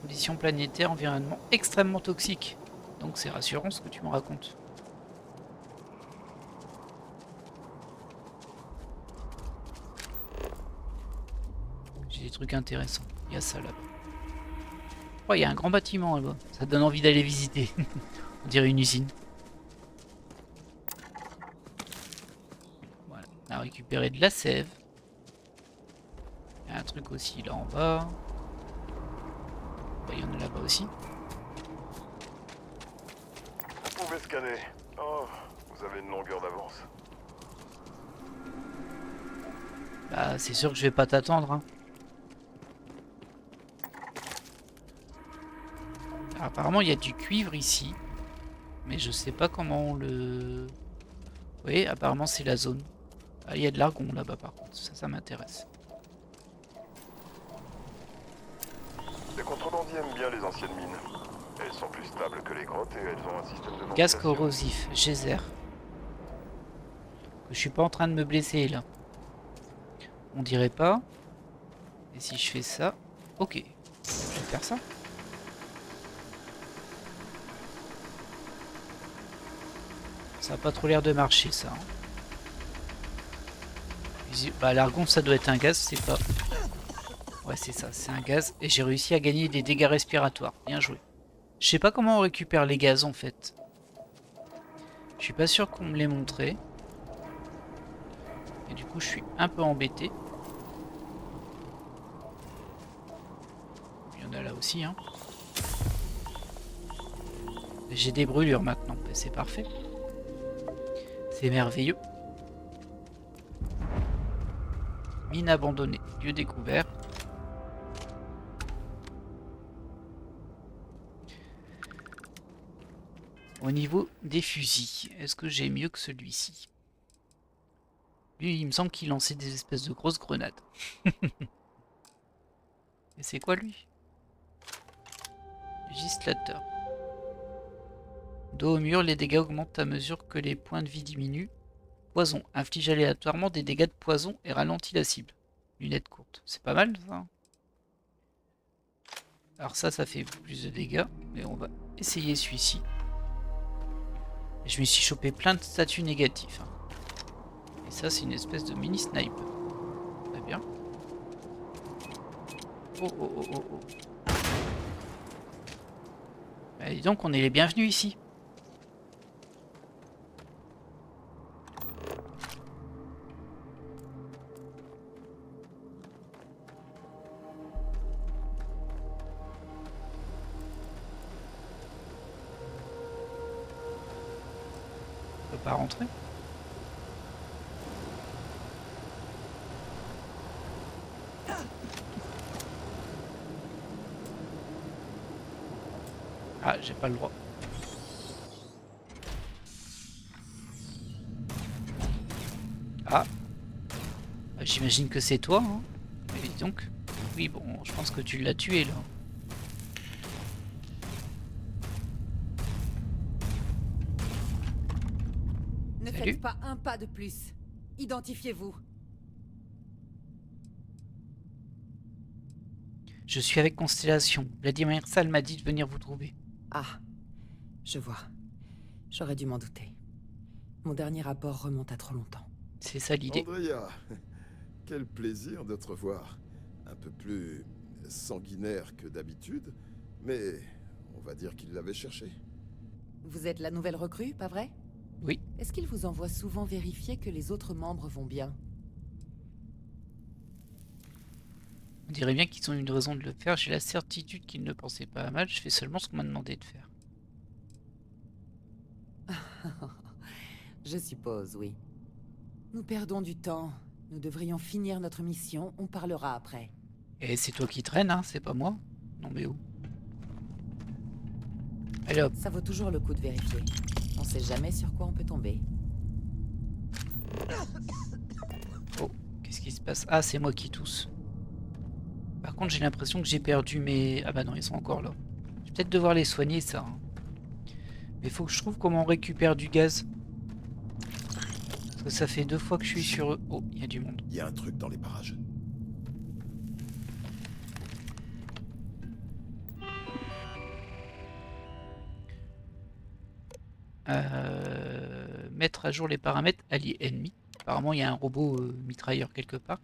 Speaker 1: conditions planétaires, environnement extrêmement toxique. Donc c'est rassurant ce que tu me racontes. J'ai des trucs intéressants. Il y a ça là-bas. Oh, il y a un grand bâtiment là-bas. Ça donne envie d'aller visiter. On dirait une usine. Voilà. On a récupéré de la sève. Il y a un truc aussi là en bas. Bah, il y en a là-bas aussi.
Speaker 15: Vous pouvez scanner. Oh, vous avez une longueur d'avance.
Speaker 1: Bah, c'est sûr que je vais pas t'attendre. Hein. Alors, apparemment, il y a du cuivre ici. Mais je sais pas comment on le... Oui, apparemment, c'est la zone. Ah, il y a de l'argon là-bas, par contre. Ça m'intéresse.
Speaker 15: Les contrebandiers aiment bien les anciennes mines. Elles sont plus stables que les grottes et elles ont un système de
Speaker 1: Gaz
Speaker 15: ventilation.
Speaker 1: corrosif, geyser. Je suis pas en train de me blesser là. On dirait pas. Et si je fais ça, ok. Je vais faire ça. Ça a pas trop l'air de marcher ça. Bah l'argon ça doit être un gaz, c'est pas. Ouais c'est ça, c'est un gaz. Et j'ai réussi à gagner des dégâts respiratoires. Bien joué. Je sais pas comment on récupère les gaz en fait. Je suis pas sûr qu'on me l'ait montré. Et du coup je suis un peu embêté. Il y en a là aussi hein. J'ai des brûlures maintenant, c'est parfait. C'est merveilleux. Mine abandonnée, lieu découvert. Au niveau des fusils, est-ce que j'ai mieux que celui-ci? Lui, il me semble qu'il lançait des espèces de grosses grenades. Et c'est quoi lui? Législateur. Dos au mur, les dégâts augmentent à mesure que les points de vie diminuent. Poison. Inflige aléatoirement des dégâts de poison et ralentit la cible. Lunettes courtes. C'est pas mal ça. Alors ça fait plus de dégâts. Mais on va essayer celui-ci. Je me suis chopé plein de statuts négatifs. Et ça c'est une espèce de mini sniper. bien. Oh oh oh oh oh. Bah, dis donc, on est les bienvenus ici. On peut pas rentrer. Ah, j'ai pas le droit. Ah. J'imagine que c'est toi, hein. Et donc, oui, bon, je pense que tu l'as tué, là.
Speaker 16: Ne
Speaker 1: Salut.
Speaker 16: faites pas un pas de plus. Identifiez-vous.
Speaker 1: Je suis avec Constellation. Vladimir Sal m'a dit de venir vous trouver.
Speaker 16: Ah, je vois. J'aurais dû m'en douter. Mon dernier rapport remonte à trop longtemps.
Speaker 1: C'est ça l'idée.
Speaker 7: Andrea, quel plaisir de te revoir. Un peu plus sanguinaire que d'habitude, mais on va dire qu'il l'avait cherché.
Speaker 16: Vous êtes la nouvelle recrue, pas vrai?
Speaker 1: Oui.
Speaker 16: Est-ce qu'il vous envoie souvent vérifier que les autres membres vont bien?
Speaker 1: On dirait bien qu'ils ont une raison de le faire. J'ai la certitude qu'ils ne pensaient pas à mal. Je fais seulement ce qu'on m'a demandé de faire.
Speaker 16: Je suppose, oui. Nous perdons du temps. Nous devrions finir notre mission. On parlera après.
Speaker 1: Et c'est toi qui traînes, hein, c'est pas moi. Non mais où? Allez hop.
Speaker 16: Ça vaut toujours le coup de vérifier. On sait jamais sur quoi on peut tomber.
Speaker 1: Oh, qu'est-ce qui se passe? Ah, c'est moi qui tousse. Par contre, j'ai l'impression que j'ai perdu mes... Ah bah non, ils sont encore là. Je vais peut-être devoir les soigner, ça. Hein. Mais faut que je trouve comment on récupère du gaz. Parce que ça fait 2 fois que je suis sur eux. Oh, il y a du monde.
Speaker 7: Il y a un truc dans les parages.
Speaker 1: Mettre à jour les paramètres alliés ennemis. Apparemment, il y a un robot mitrailleur quelque part.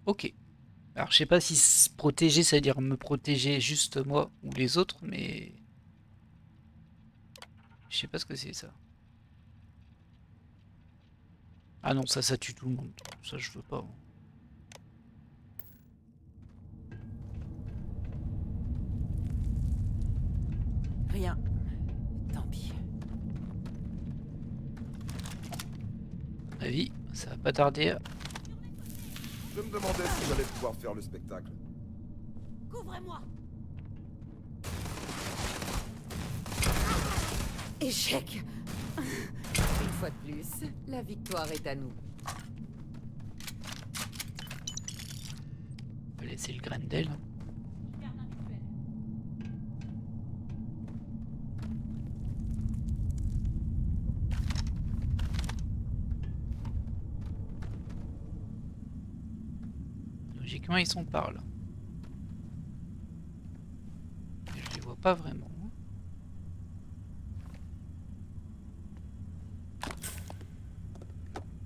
Speaker 1: Ok. Alors, je sais pas si se protéger, ça veut dire me protéger juste moi ou les autres, mais... Je sais pas ce que c'est, ça. Ah non, ça tue tout le monde. Ça, je veux pas.
Speaker 16: Rien. Tant pis.
Speaker 1: À mon avis, ça va pas tarder à...
Speaker 7: Je me demandais si j'allais pouvoir faire le spectacle.
Speaker 2: Couvrez-moi.
Speaker 16: Échec. Une fois de plus, la victoire est à nous.
Speaker 1: On va laisser le Grendel. Logiquement, ils sont par là. Mais je les vois pas vraiment.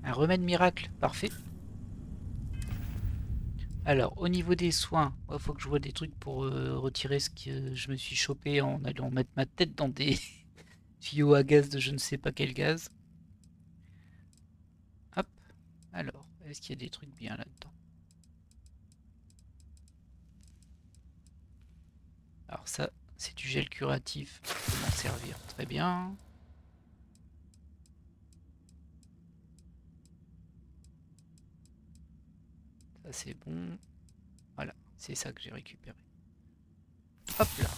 Speaker 1: Un remède miracle, parfait. Alors, au niveau des soins, il faut que je vois des trucs pour retirer ce que je me suis chopé en allant mettre ma tête dans des tuyaux à gaz de je ne sais pas quel gaz. Hop. Alors, est-ce qu'il y a des trucs bien là-dedans? Alors ça, c'est du gel curatif. Je peux m'en servir très bien. Ça c'est bon. Voilà, c'est ça que j'ai récupéré. Hop là.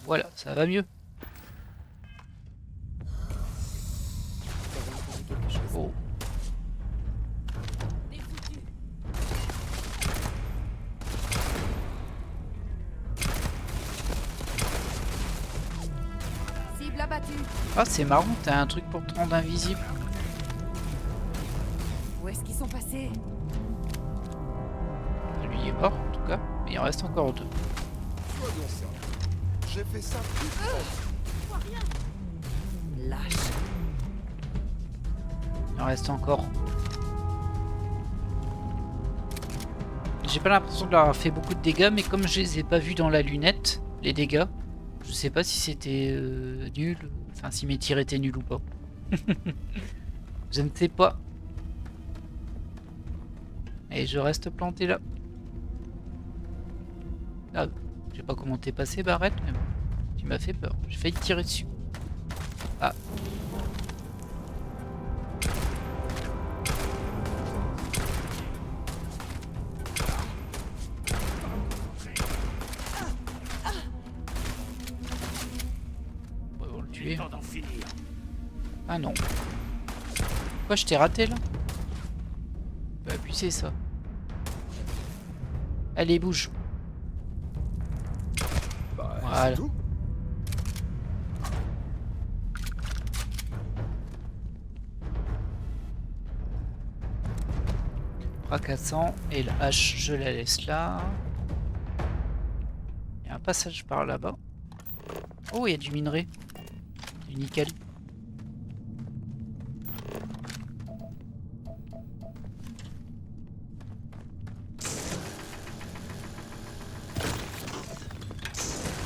Speaker 1: Voilà, ça va mieux. Oh.
Speaker 16: Cible abattue.
Speaker 1: Ah, c'est marrant, t'as un truc pour te rendre invisible.
Speaker 16: Où est-ce qu'ils sont passés?
Speaker 1: Lui est mort en tout cas, mais il en reste encore 2.
Speaker 7: Soyons sérieux. J'ai fait ça toute
Speaker 16: Lâche.
Speaker 1: Il en reste encore. J'ai pas l'impression de leur avoir fait beaucoup de dégâts, mais comme je les ai pas vus dans la lunette, les dégâts, je sais pas si c'était nul, enfin si mes tirs étaient nuls ou pas. Je ne sais pas. Et je reste planté là. Ah, je sais pas comment t'es passé, Barrett, mais bon, tu m'as fait peur. J'ai failli te tirer dessus. Ah. On va le tuer. Ah non. Pourquoi je t'ai raté là? Bah abuser ça. Allez, bouge.
Speaker 7: Bah,
Speaker 1: voilà. 400 et la hache je la laisse là. Il y a un passage par là-bas. Oh, il y a du minerai. Du nickel.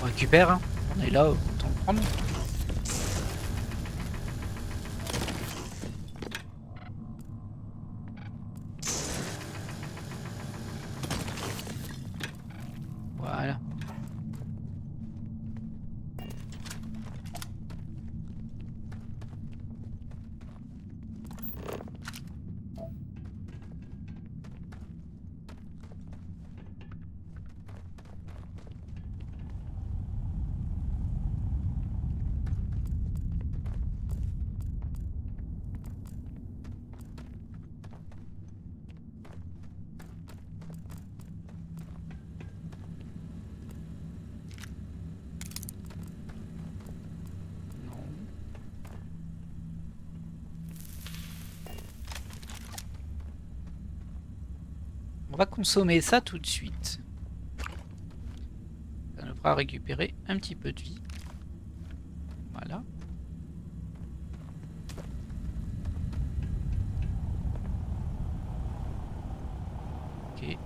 Speaker 1: On récupère, hein. On est là, autant le prendre. Voilà. On va consommer ça tout de suite. Ça nous fera récupérer un petit peu de vie. Voilà. Ok.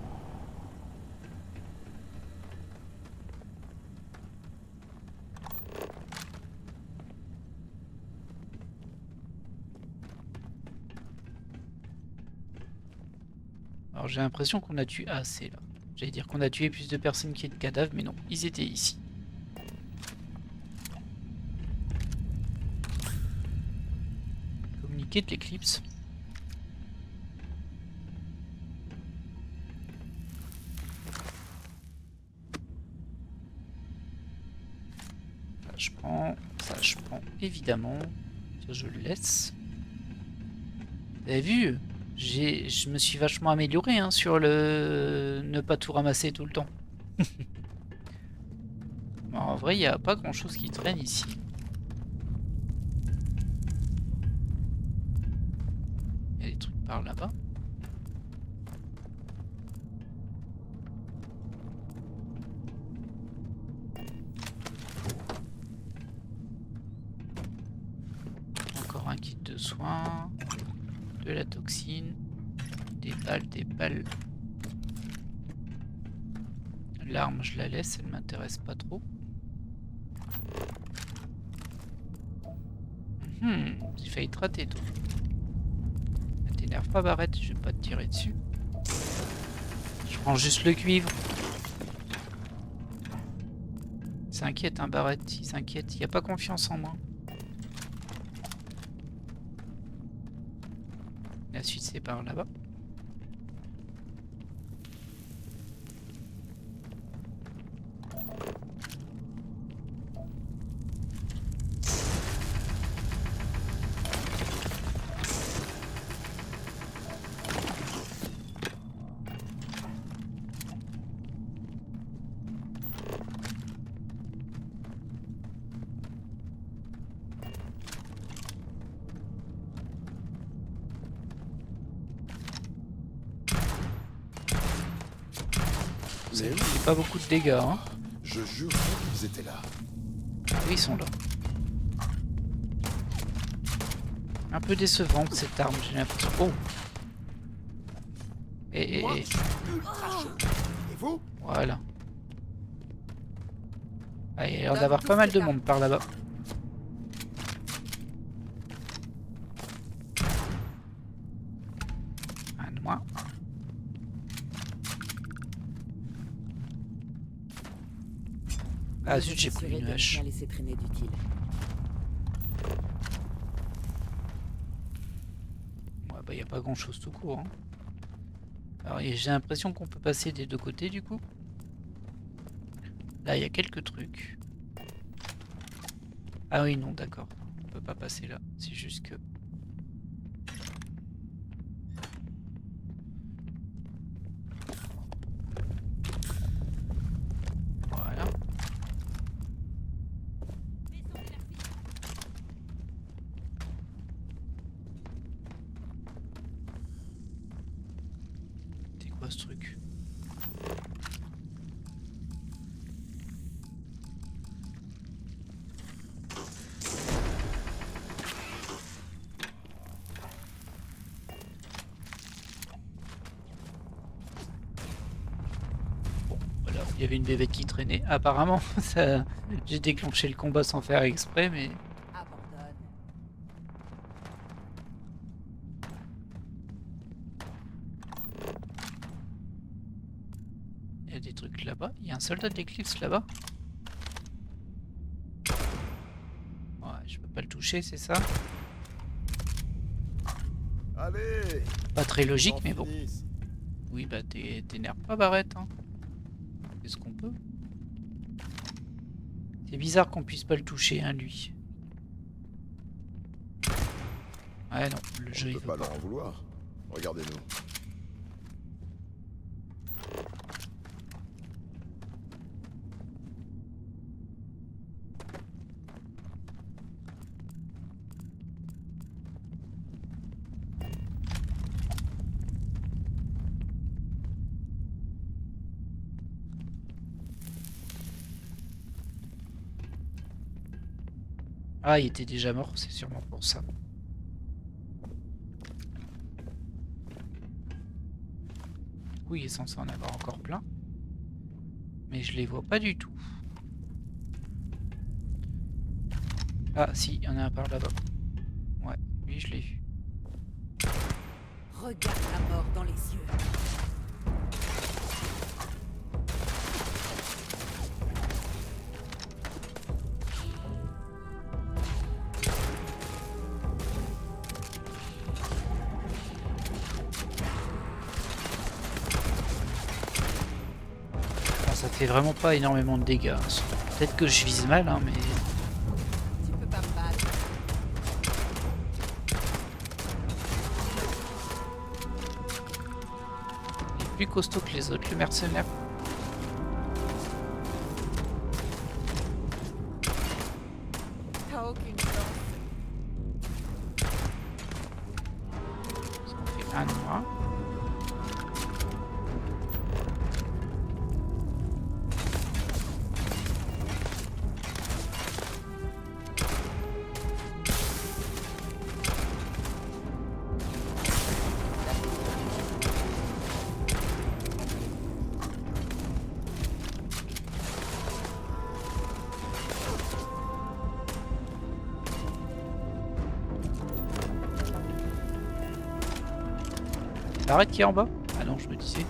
Speaker 1: Alors j'ai l'impression qu'on a tué assez là. J'allais dire qu'on a tué plus de personnes qu'il y a de cadavres, mais non, ils étaient ici. Communiquer de l'éclipse. Ça je prends évidemment. Ça je le laisse. Vous avez vu? Je me suis vachement amélioré hein, sur le ne pas tout ramasser tout le temps. Bon, en vrai, il n'y a pas grand chose qui traîne ici. Il y a des trucs par là-bas. Encore un kit de soins. De la toxine, des balles. L'arme, je la laisse, elle m'intéresse pas trop. J'ai failli te rater, toi. T'énerve pas, Barrett, je vais pas te tirer dessus. Je prends juste le cuivre. Il s'inquiète, hein, Barrett, il s'inquiète, il a pas confiance en moi. La suite c'est par là-bas. J'ai pas beaucoup de dégâts, hein.
Speaker 7: Je jure qu'ils étaient là.
Speaker 1: Oui, ils sont là. Un peu décevante cette arme, j'ai l'impression. Oh. Et
Speaker 14: vous?
Speaker 1: Voilà. Ah, il y a l'air d'avoir pas mal de monde par là-bas. Un de moins. Ah zut, j'ai pris une hache.
Speaker 16: Laisser traîner d'utile.
Speaker 1: Ouais, bah y a pas grand chose tout court. Hein. Alors j'ai l'impression qu'on peut passer des deux côtés du coup. Là il y a quelques trucs. Ah oui non d'accord. On peut pas passer là. C'est juste que... Voilà. C'est quoi ce truc? Il y avait une bébête qui traînait. Apparemment, ça... j'ai déclenché le combat sans faire exprès, mais... Il y a des trucs là-bas. Il y a un soldat d'éclipse là-bas. Ouais, je peux pas le toucher, c'est ça?
Speaker 7: Allez.
Speaker 1: Pas très logique, mais bon. Oui, bah t'énerve pas, Barrett. Hein. Est-ce qu'on peut? C'est bizarre qu'on puisse pas le toucher, hein, lui. Ouais, non, le jeu il
Speaker 7: peut pas leur en vouloir. Regardez-nous.
Speaker 1: Ah, il était déjà mort, c'est sûrement pour ça. Oui, il est censé en avoir encore plein. Mais je les vois pas du tout. Ah, si, il y en a un par là-bas. Ouais, lui, je l'ai vu.
Speaker 16: Regarde la mort dans les yeux.
Speaker 1: Ça fait vraiment pas énormément de dégâts. Peut-être que je vise mal, hein, mais...
Speaker 16: Tu peux pas me battre.
Speaker 1: Il est plus costaud que les autres, le mercenaire.
Speaker 16: T'as aucune chance.
Speaker 1: Ça en fait un de moins. Arrête qui est en bas? Ah non, je me disais.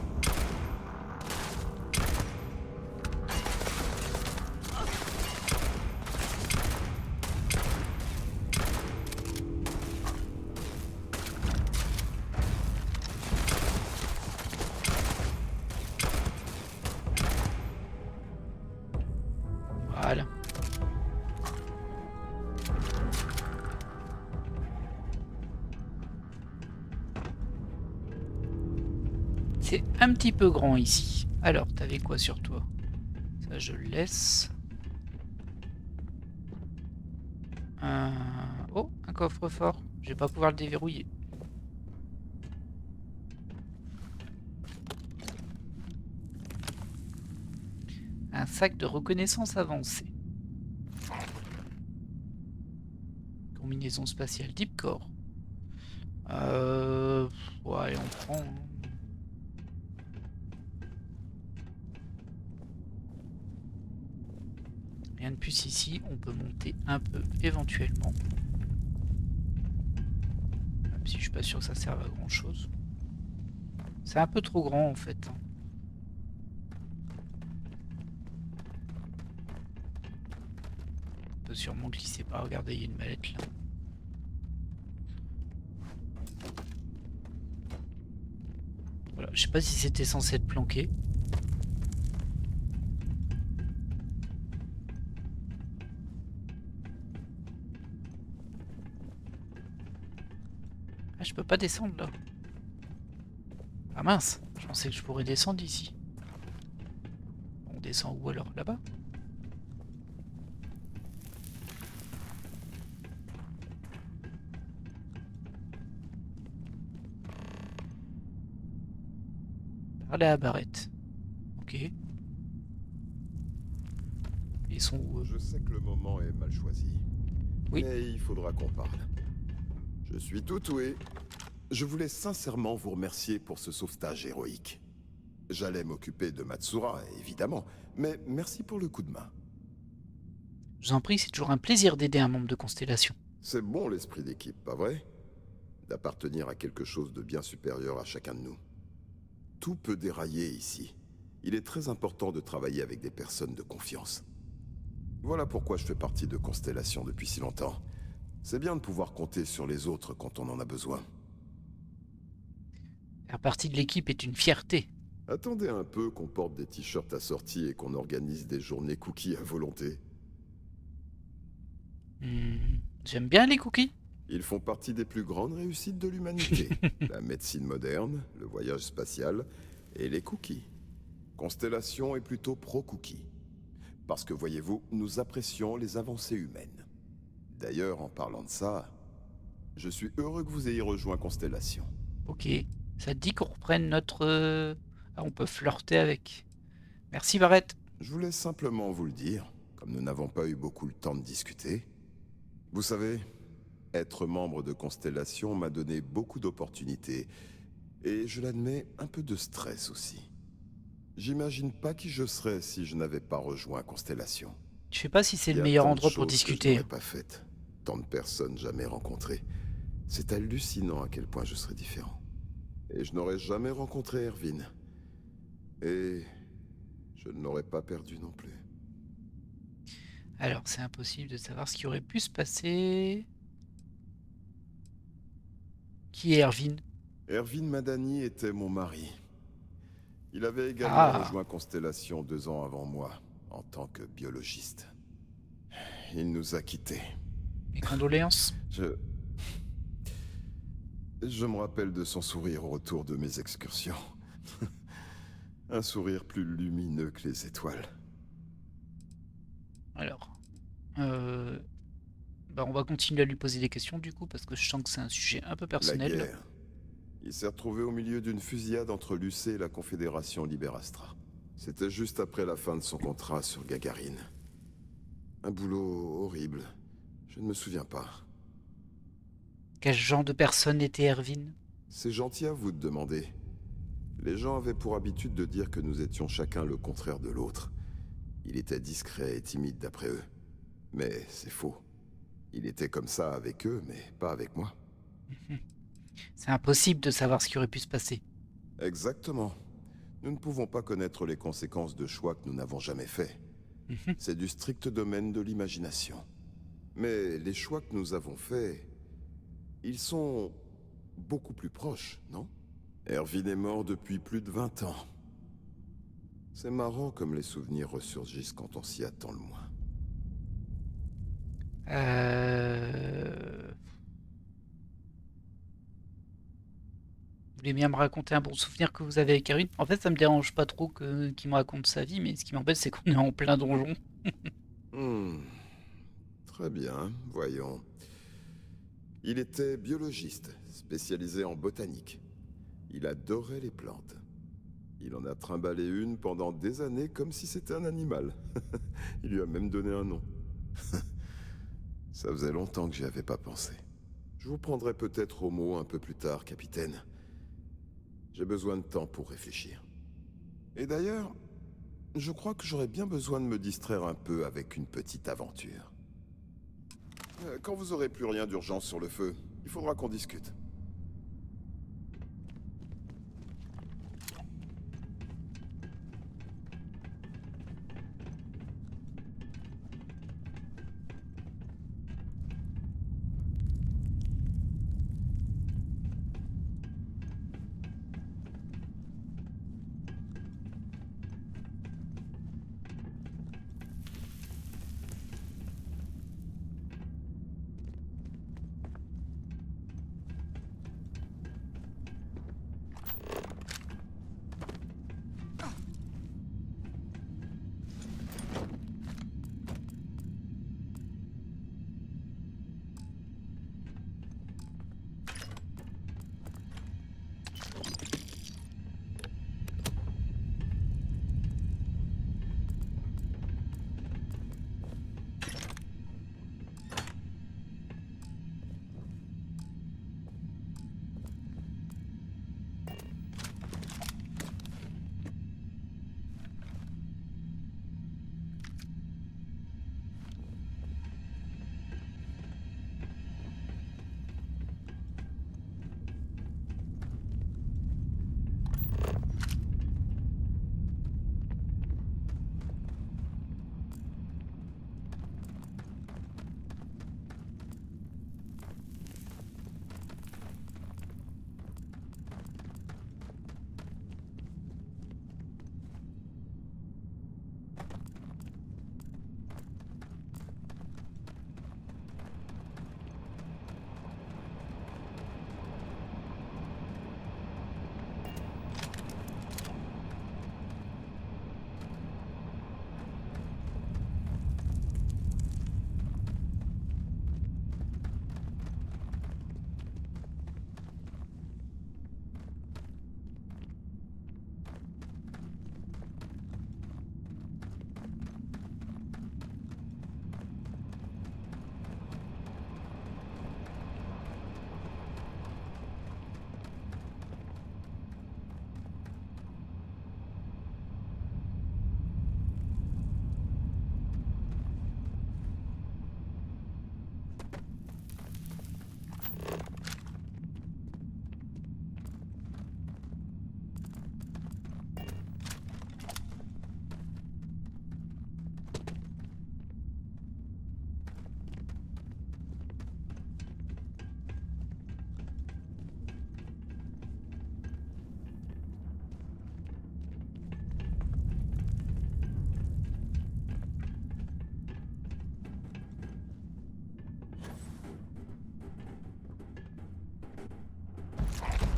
Speaker 1: Voilà. C'est un petit peu grand ici. Alors, t'avais quoi sur toi? Ça, je le laisse. Oh, un coffre-fort. Je vais pas pouvoir le déverrouiller. Un sac de reconnaissance avancée. Combinaison spatiale Deep Core. Ouais, on prend. Hein. Rien de plus ici, on peut monter un peu éventuellement. Même si je suis pas sûr que ça serve à grand chose. C'est un peu trop grand en fait. Hein. On peut sûrement glisser par. Regardez, il y a une mallette là. Voilà, je sais pas si c'était censé être planqué. Ah, je peux pas descendre là. Ah mince, je pensais que je pourrais descendre ici. On descend où alors? Là-bas? Parler à Barrett. Ok. Ils sont où eux?
Speaker 7: Je sais que le moment est mal choisi.
Speaker 1: Oui.
Speaker 7: Mais il faudra qu'on parle. Je suis tout oué. Je voulais sincèrement vous remercier pour ce sauvetage héroïque. J'allais m'occuper de Matsura, évidemment, mais merci pour le coup de main.
Speaker 1: Je vous en prie, c'est toujours un plaisir d'aider un membre de Constellation.
Speaker 7: C'est bon l'esprit d'équipe, pas vrai? D'appartenir à quelque chose de bien supérieur à chacun de nous. Tout peut dérailler ici. Il est très important de travailler avec des personnes de confiance. Voilà pourquoi je fais partie de Constellation depuis si longtemps. C'est bien de pouvoir compter sur les autres quand on en a besoin.
Speaker 1: Faire partie de l'équipe est une fierté.
Speaker 7: Attendez un peu qu'on porte des t-shirts assortis et qu'on organise des journées cookies à volonté.
Speaker 1: J'aime bien les cookies.
Speaker 7: Ils font partie des plus grandes réussites de l'humanité. La médecine moderne, le voyage spatial et les cookies. Constellation est plutôt pro-cookies. Parce que voyez-vous, nous apprécions les avancées humaines. D'ailleurs, en parlant de ça, je suis heureux que vous ayez rejoint Constellation.
Speaker 1: Ok, ça te dit qu'on reprenne notre... Ah, on peut flirter avec. Merci Barrett.
Speaker 7: Je voulais simplement vous le dire, comme nous n'avons pas eu beaucoup le temps de discuter. Vous savez, être membre de Constellation m'a donné beaucoup d'opportunités, et je l'admets, un peu de stress aussi. J'imagine pas qui je serais si je n'avais pas rejoint Constellation.
Speaker 1: Je sais pas si c'est
Speaker 7: Il y
Speaker 1: le
Speaker 7: a
Speaker 1: meilleur
Speaker 7: tant de
Speaker 1: endroit pour
Speaker 7: choses que
Speaker 1: discuter.
Speaker 7: je n'aurais pas faites. Tant de personnes jamais rencontrées. C'est hallucinant à quel point je serais différent. Et je n'aurais jamais rencontré Erwin. Et je ne l'aurais pas perdu non plus.
Speaker 1: Alors, c'est impossible de savoir ce qui aurait pu se passer. Qui est Erwin?
Speaker 7: Erwin Madani était mon mari. Il avait également rejoint Constellation 2 ans avant moi, en tant que biologiste. Il nous a quittés.
Speaker 1: Mes condoléances.
Speaker 7: Je me rappelle de son sourire au retour de mes excursions. Un sourire plus lumineux que les étoiles.
Speaker 1: Alors, on va continuer à lui poser des questions du coup, parce que je sens que c'est un sujet un peu personnel.
Speaker 7: La guerre. Il s'est retrouvé au milieu d'une fusillade entre l'UC et la Confédération Liberastra. C'était juste après la fin de son contrat sur Gagarine. Un boulot horrible. Je ne me souviens pas.
Speaker 1: Quel genre de personne était Erwin?
Speaker 7: C'est gentil à vous de demander. Les gens avaient pour habitude de dire que nous étions chacun le contraire de l'autre. Il était discret et timide d'après eux. Mais c'est faux. Il était comme ça avec eux, mais pas avec moi.
Speaker 1: C'est impossible de savoir ce qui aurait pu se passer.
Speaker 7: Exactement. Nous ne pouvons pas connaître les conséquences de choix que nous n'avons jamais faits. C'est du strict domaine de l'imagination. Mais les choix que nous avons faits, ils sont beaucoup plus proches, non? Erwin est mort depuis plus de 20 ans. C'est marrant comme les souvenirs ressurgissent quand on s'y attend le moins.
Speaker 1: Vous voulez bien me raconter un bon souvenir que vous avez avec Erwin? En fait, ça me dérange pas trop qu'il me raconte sa vie, mais ce qui m'embête, c'est qu'on est en plein donjon.
Speaker 7: Très bien, voyons. Il était biologiste, spécialisé en botanique. Il adorait les plantes. Il en a trimballé une pendant des années comme si c'était un animal. Il lui a même donné un nom. Ça faisait longtemps que j'y avais pas pensé. Je vous prendrai peut-être au mot un peu plus tard, capitaine. J'ai besoin de temps pour réfléchir. Et d'ailleurs, je crois que j'aurais bien besoin de me distraire un peu avec une petite aventure. Quand vous aurez plus rien d'urgence sur le feu, il faudra qu'on discute.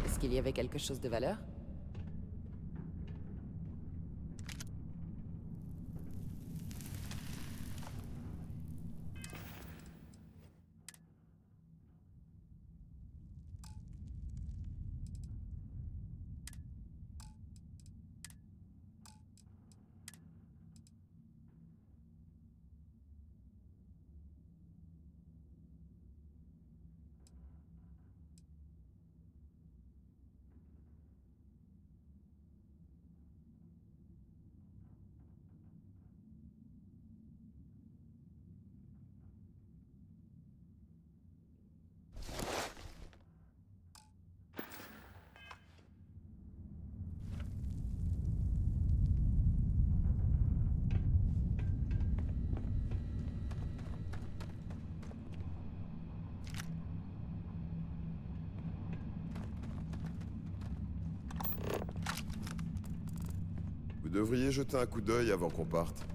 Speaker 16: Est-ce qu'il y avait quelque chose de valeur?
Speaker 7: Vous devriez jeter un coup d'œil avant qu'on parte.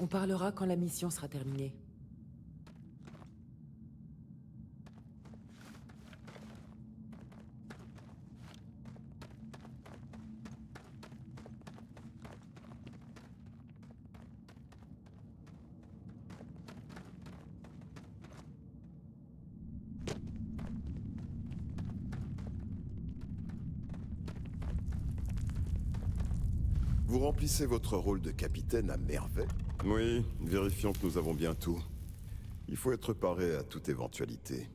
Speaker 16: On parlera quand la mission sera terminée.
Speaker 7: Vous remplissez votre rôle de capitaine à merveille. Oui, vérifions que nous avons bien tout. Il faut être paré à toute éventualité.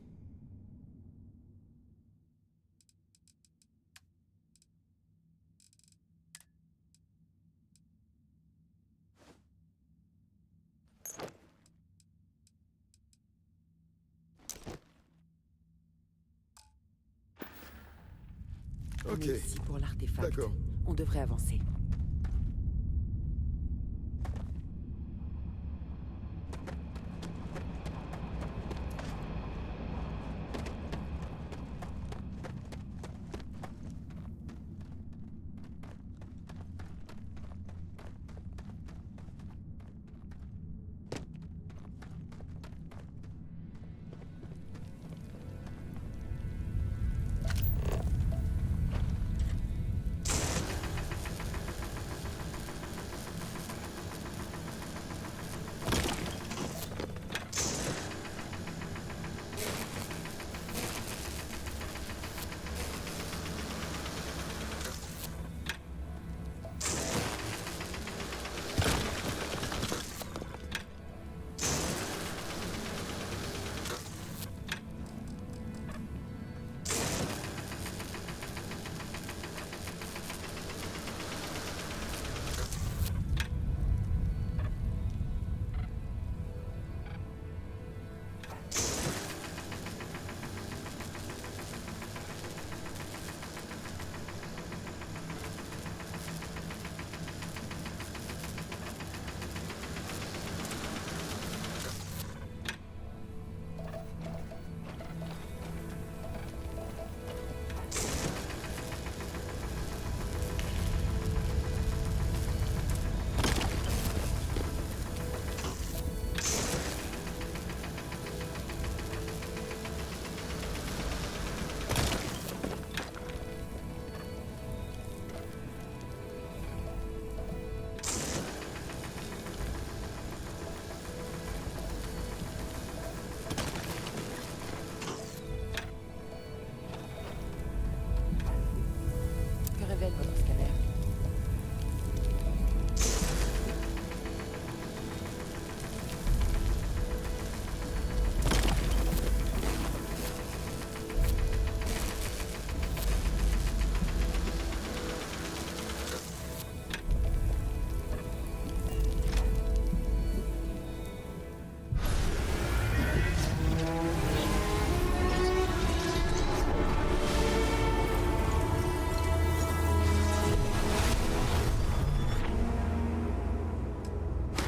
Speaker 16: On est ici pour l'artefact.
Speaker 7: D'accord.
Speaker 16: On devrait avancer.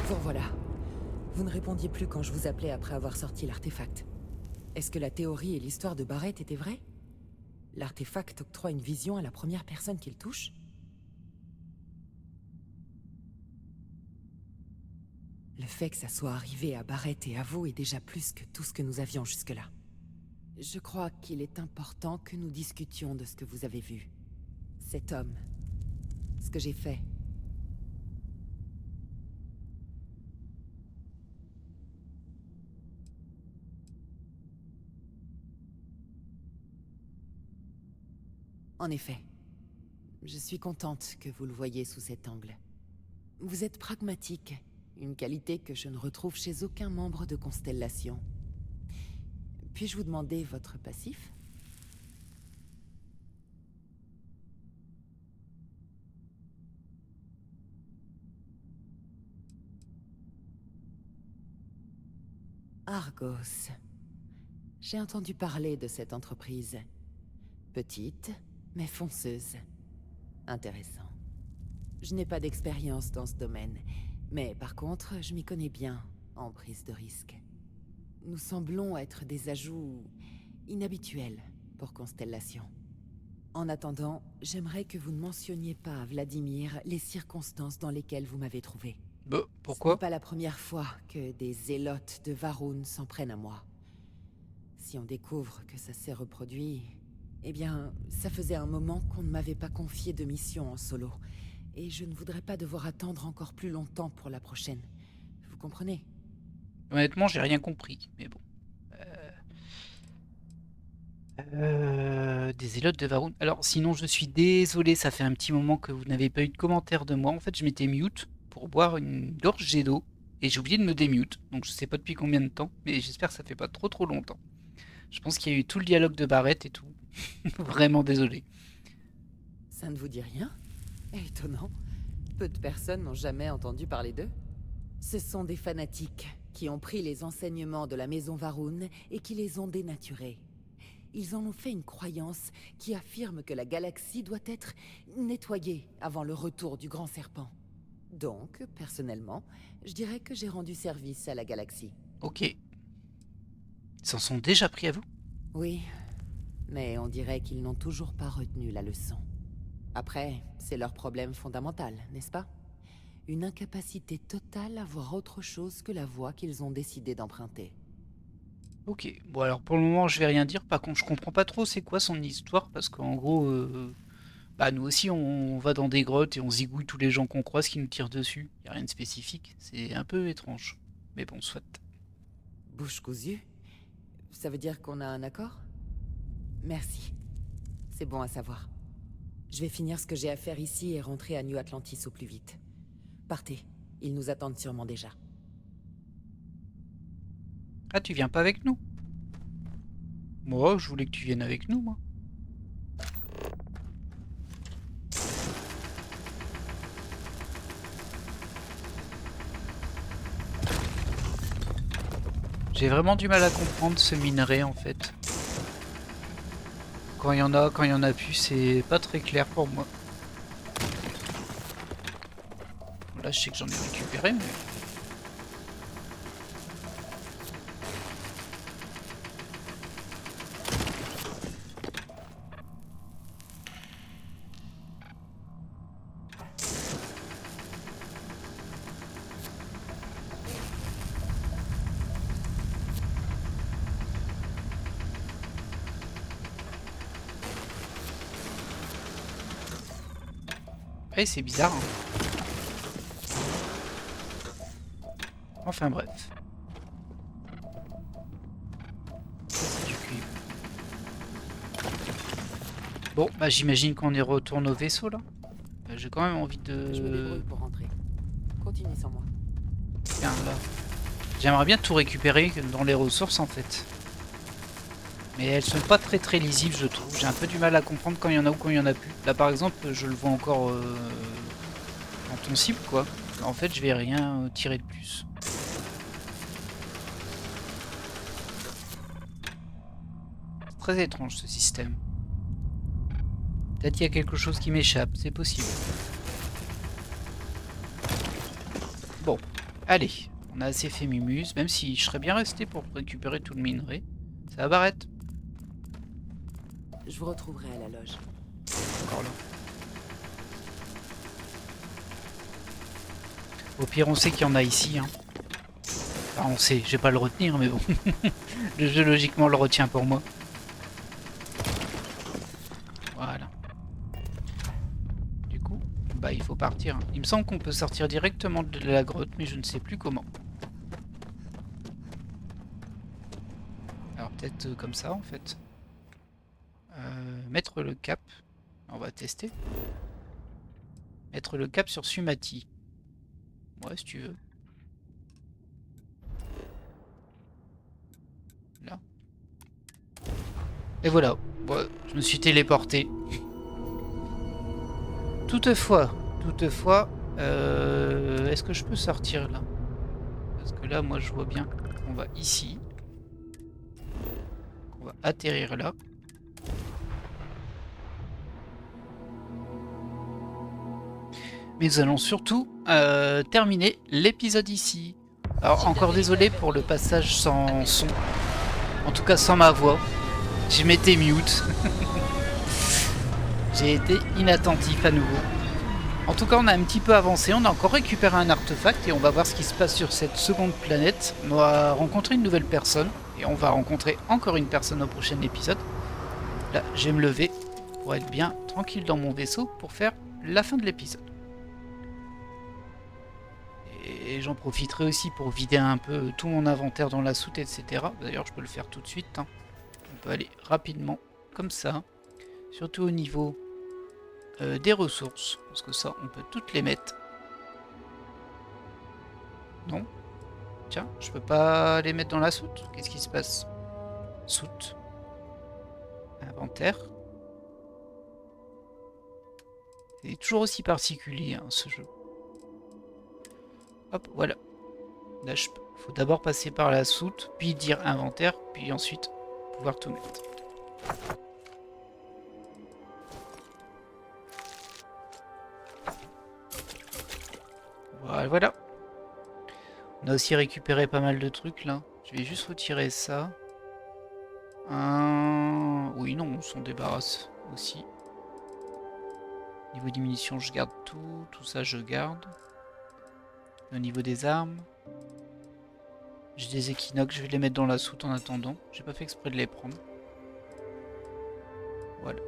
Speaker 16: Vous voilà. Vous ne répondiez plus quand je vous appelais après avoir sorti l'artefact. Est-ce que la théorie et l'histoire de Barrett étaient vraies? L'artefact octroie une vision à la première personne qu'il touche? Le fait que ça soit arrivé à Barrett et à vous est déjà plus que tout ce que nous avions jusque-là. Je crois qu'il est important que nous discutions de ce que vous avez vu. Cet homme. Ce que j'ai fait. En effet, je suis contente que vous le voyiez sous cet angle. Vous êtes pragmatique, une qualité que je ne retrouve chez aucun membre de Constellation. Puis-je vous demander votre passif? Argos. J'ai entendu parler de cette entreprise. Petite, mais fonceuse. Intéressant. Je n'ai pas d'expérience dans ce domaine, mais par contre, je m'y connais bien en prise de risque. Nous semblons être des ajouts inhabituels pour Constellation. En attendant, j'aimerais que vous ne mentionniez pas à Vladimir les circonstances dans lesquelles vous m'avez trouvé.
Speaker 1: Bah,
Speaker 16: Ce
Speaker 1: pourquoi?
Speaker 16: n'est pas la première fois que des zélotes de Varun s'en prennent à moi. Si on découvre que ça s'est reproduit... Eh bien, ça faisait un moment qu'on ne m'avait pas confié de mission en solo. Et je ne voudrais pas devoir attendre encore plus longtemps pour la prochaine. Vous comprenez?
Speaker 1: Honnêtement, j'ai rien compris, mais bon. Des zélotes de Varun. Alors, sinon, je suis désolé, ça fait un petit moment que vous n'avez pas eu de commentaire de moi. En fait, je m'étais mute pour boire une gorgée d'eau et j'ai oublié de me démute. Donc, je sais pas depuis combien de temps, mais j'espère que ça fait pas trop longtemps. Je pense qu'il y a eu tout le dialogue de Barrett et tout. Vraiment désolé.
Speaker 16: Ça ne vous dit rien? Étonnant. Peu de personnes n'ont jamais entendu parler d'eux. Ce sont des fanatiques qui ont pris les enseignements de la maison Varun et qui les ont dénaturés. Ils en ont fait une croyance qui affirme que la galaxie doit être nettoyée avant le retour du grand serpent. Donc, personnellement, je dirais que j'ai rendu service à la galaxie.
Speaker 1: Ok. Ils s'en sont déjà pris à vous?
Speaker 16: Oui, mais on dirait qu'ils n'ont toujours pas retenu la leçon. Après, c'est leur problème fondamental, n'est-ce pas? Une incapacité totale à voir autre chose que la voie qu'ils ont décidé d'emprunter.
Speaker 1: Ok, bon alors pour le moment je vais rien dire, par contre je comprends pas trop c'est quoi son histoire, parce qu'en gros, bah nous aussi on va dans des grottes et on zigouille tous les gens qu'on croise qui nous tirent dessus, y a rien de spécifique, c'est un peu étrange, mais bon soit.
Speaker 16: Bouche cousue? Ça veut dire qu'on a un accord? Merci, c'est bon à savoir. Je vais finir ce que j'ai à faire ici et rentrer à New Atlantis au plus vite. Partez, ils nous attendent sûrement déjà.
Speaker 1: Ah, tu viens pas avec nous? Moi, je voulais que tu viennes avec nous, moi. J'ai vraiment du mal à comprendre ce minerai, en fait. Quand il y en a plus, c'est pas très clair pour moi. Là, je sais que j'en ai récupéré, mais... Ouais, c'est bizarre. Hein. Enfin bref. C'est du cuivre. Bon, bah j'imagine qu'on y retourne au vaisseau là. J'ai quand même envie de...
Speaker 16: Je me débrouille pour rentrer. Continuez sans moi.
Speaker 1: Tiens, là. J'aimerais bien tout récupérer dans les ressources en fait. Mais elles sont pas très lisibles je trouve. J'ai un peu du mal à comprendre quand il y en a ou quand il y en a plus. Là par exemple je le vois encore en ton cible quoi. En fait je vais rien tirer de plus. C'est très étrange ce système. Peut-être qu'il y a quelque chose qui m'échappe, c'est possible. Bon, allez. On a assez fait mumuse, même si je serais bien resté pour récupérer tout le minerai. Ça va Barrett?
Speaker 16: Je vous retrouverai à la loge.
Speaker 1: Encore là. Au pire, on sait qu'il y en a ici. Hein. Enfin, on sait, je vais pas le retenir, mais bon. Le jeu, logiquement, le retient pour moi. Voilà. Du coup, bah, il faut partir. Hein. Il me semble qu'on peut sortir directement de la grotte, mais je ne sais plus comment. Alors, peut-être comme ça, en fait. Mettre le cap. On va tester. Mettre le cap sur Sumati. Ouais, si tu veux. Là. Et voilà. Ouais, je me suis téléporté. Toutefois, est-ce que je peux sortir là? Parce que là, moi, je vois bien qu'on va ici. On va atterrir là. Mais nous allons surtout terminer l'épisode ici. Alors encore désolé pour le passage sans son. En tout cas sans ma voix. Je m'étais mute. J'ai été inattentif à nouveau. En tout cas, on a un petit peu avancé, on a encore récupéré un artefact et on va voir ce qui se passe sur cette seconde planète. On va rencontrer une nouvelle personne et on va rencontrer encore une personne au prochain épisode. Là, je vais me lever pour être bien tranquille dans mon vaisseau pour faire la fin de l'épisode. Et j'en profiterai aussi pour vider un peu tout mon inventaire dans la soute, etc. D'ailleurs, je peux le faire tout de suite. Hein. On peut aller rapidement, comme ça. Surtout au niveau des ressources. Parce que ça, on peut toutes les mettre. Non. Tiens, je peux pas les mettre dans la soute. Qu'est-ce qui se passe? Soute. Inventaire. C'est toujours aussi particulier, hein, ce jeu. Hop, voilà. Là, faut d'abord passer par la soute, puis dire inventaire, puis ensuite pouvoir tout mettre. Voilà, voilà. On a aussi récupéré pas mal de trucs là. Je vais juste retirer ça. Oui, non, on s'en débarrasse aussi. Niveau des munitions, je garde tout. Tout ça, je garde. Au niveau des armes, j'ai des équinox, je vais les mettre dans la soute en attendant. J'ai pas fait exprès de les prendre. Voilà.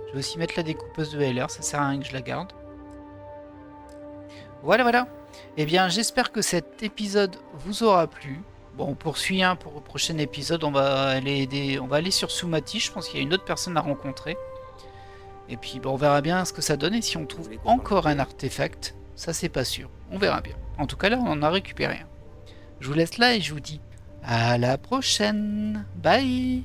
Speaker 1: Je vais aussi mettre la découpeuse de LR, ça sert à rien que je la garde. Voilà, voilà. Eh bien, j'espère que cet épisode vous aura plu. Bon, on poursuit hein, pour le prochain épisode. On va aller sur Sumati. Je pense qu'il y a une autre personne à rencontrer. Et puis, bon, on verra bien ce que ça donne et si on trouve encore un artefact. Ça, c'est pas sûr. On verra bien. En tout cas, là, on en a récupéré un. Je vous laisse là et je vous dis à la prochaine. Bye!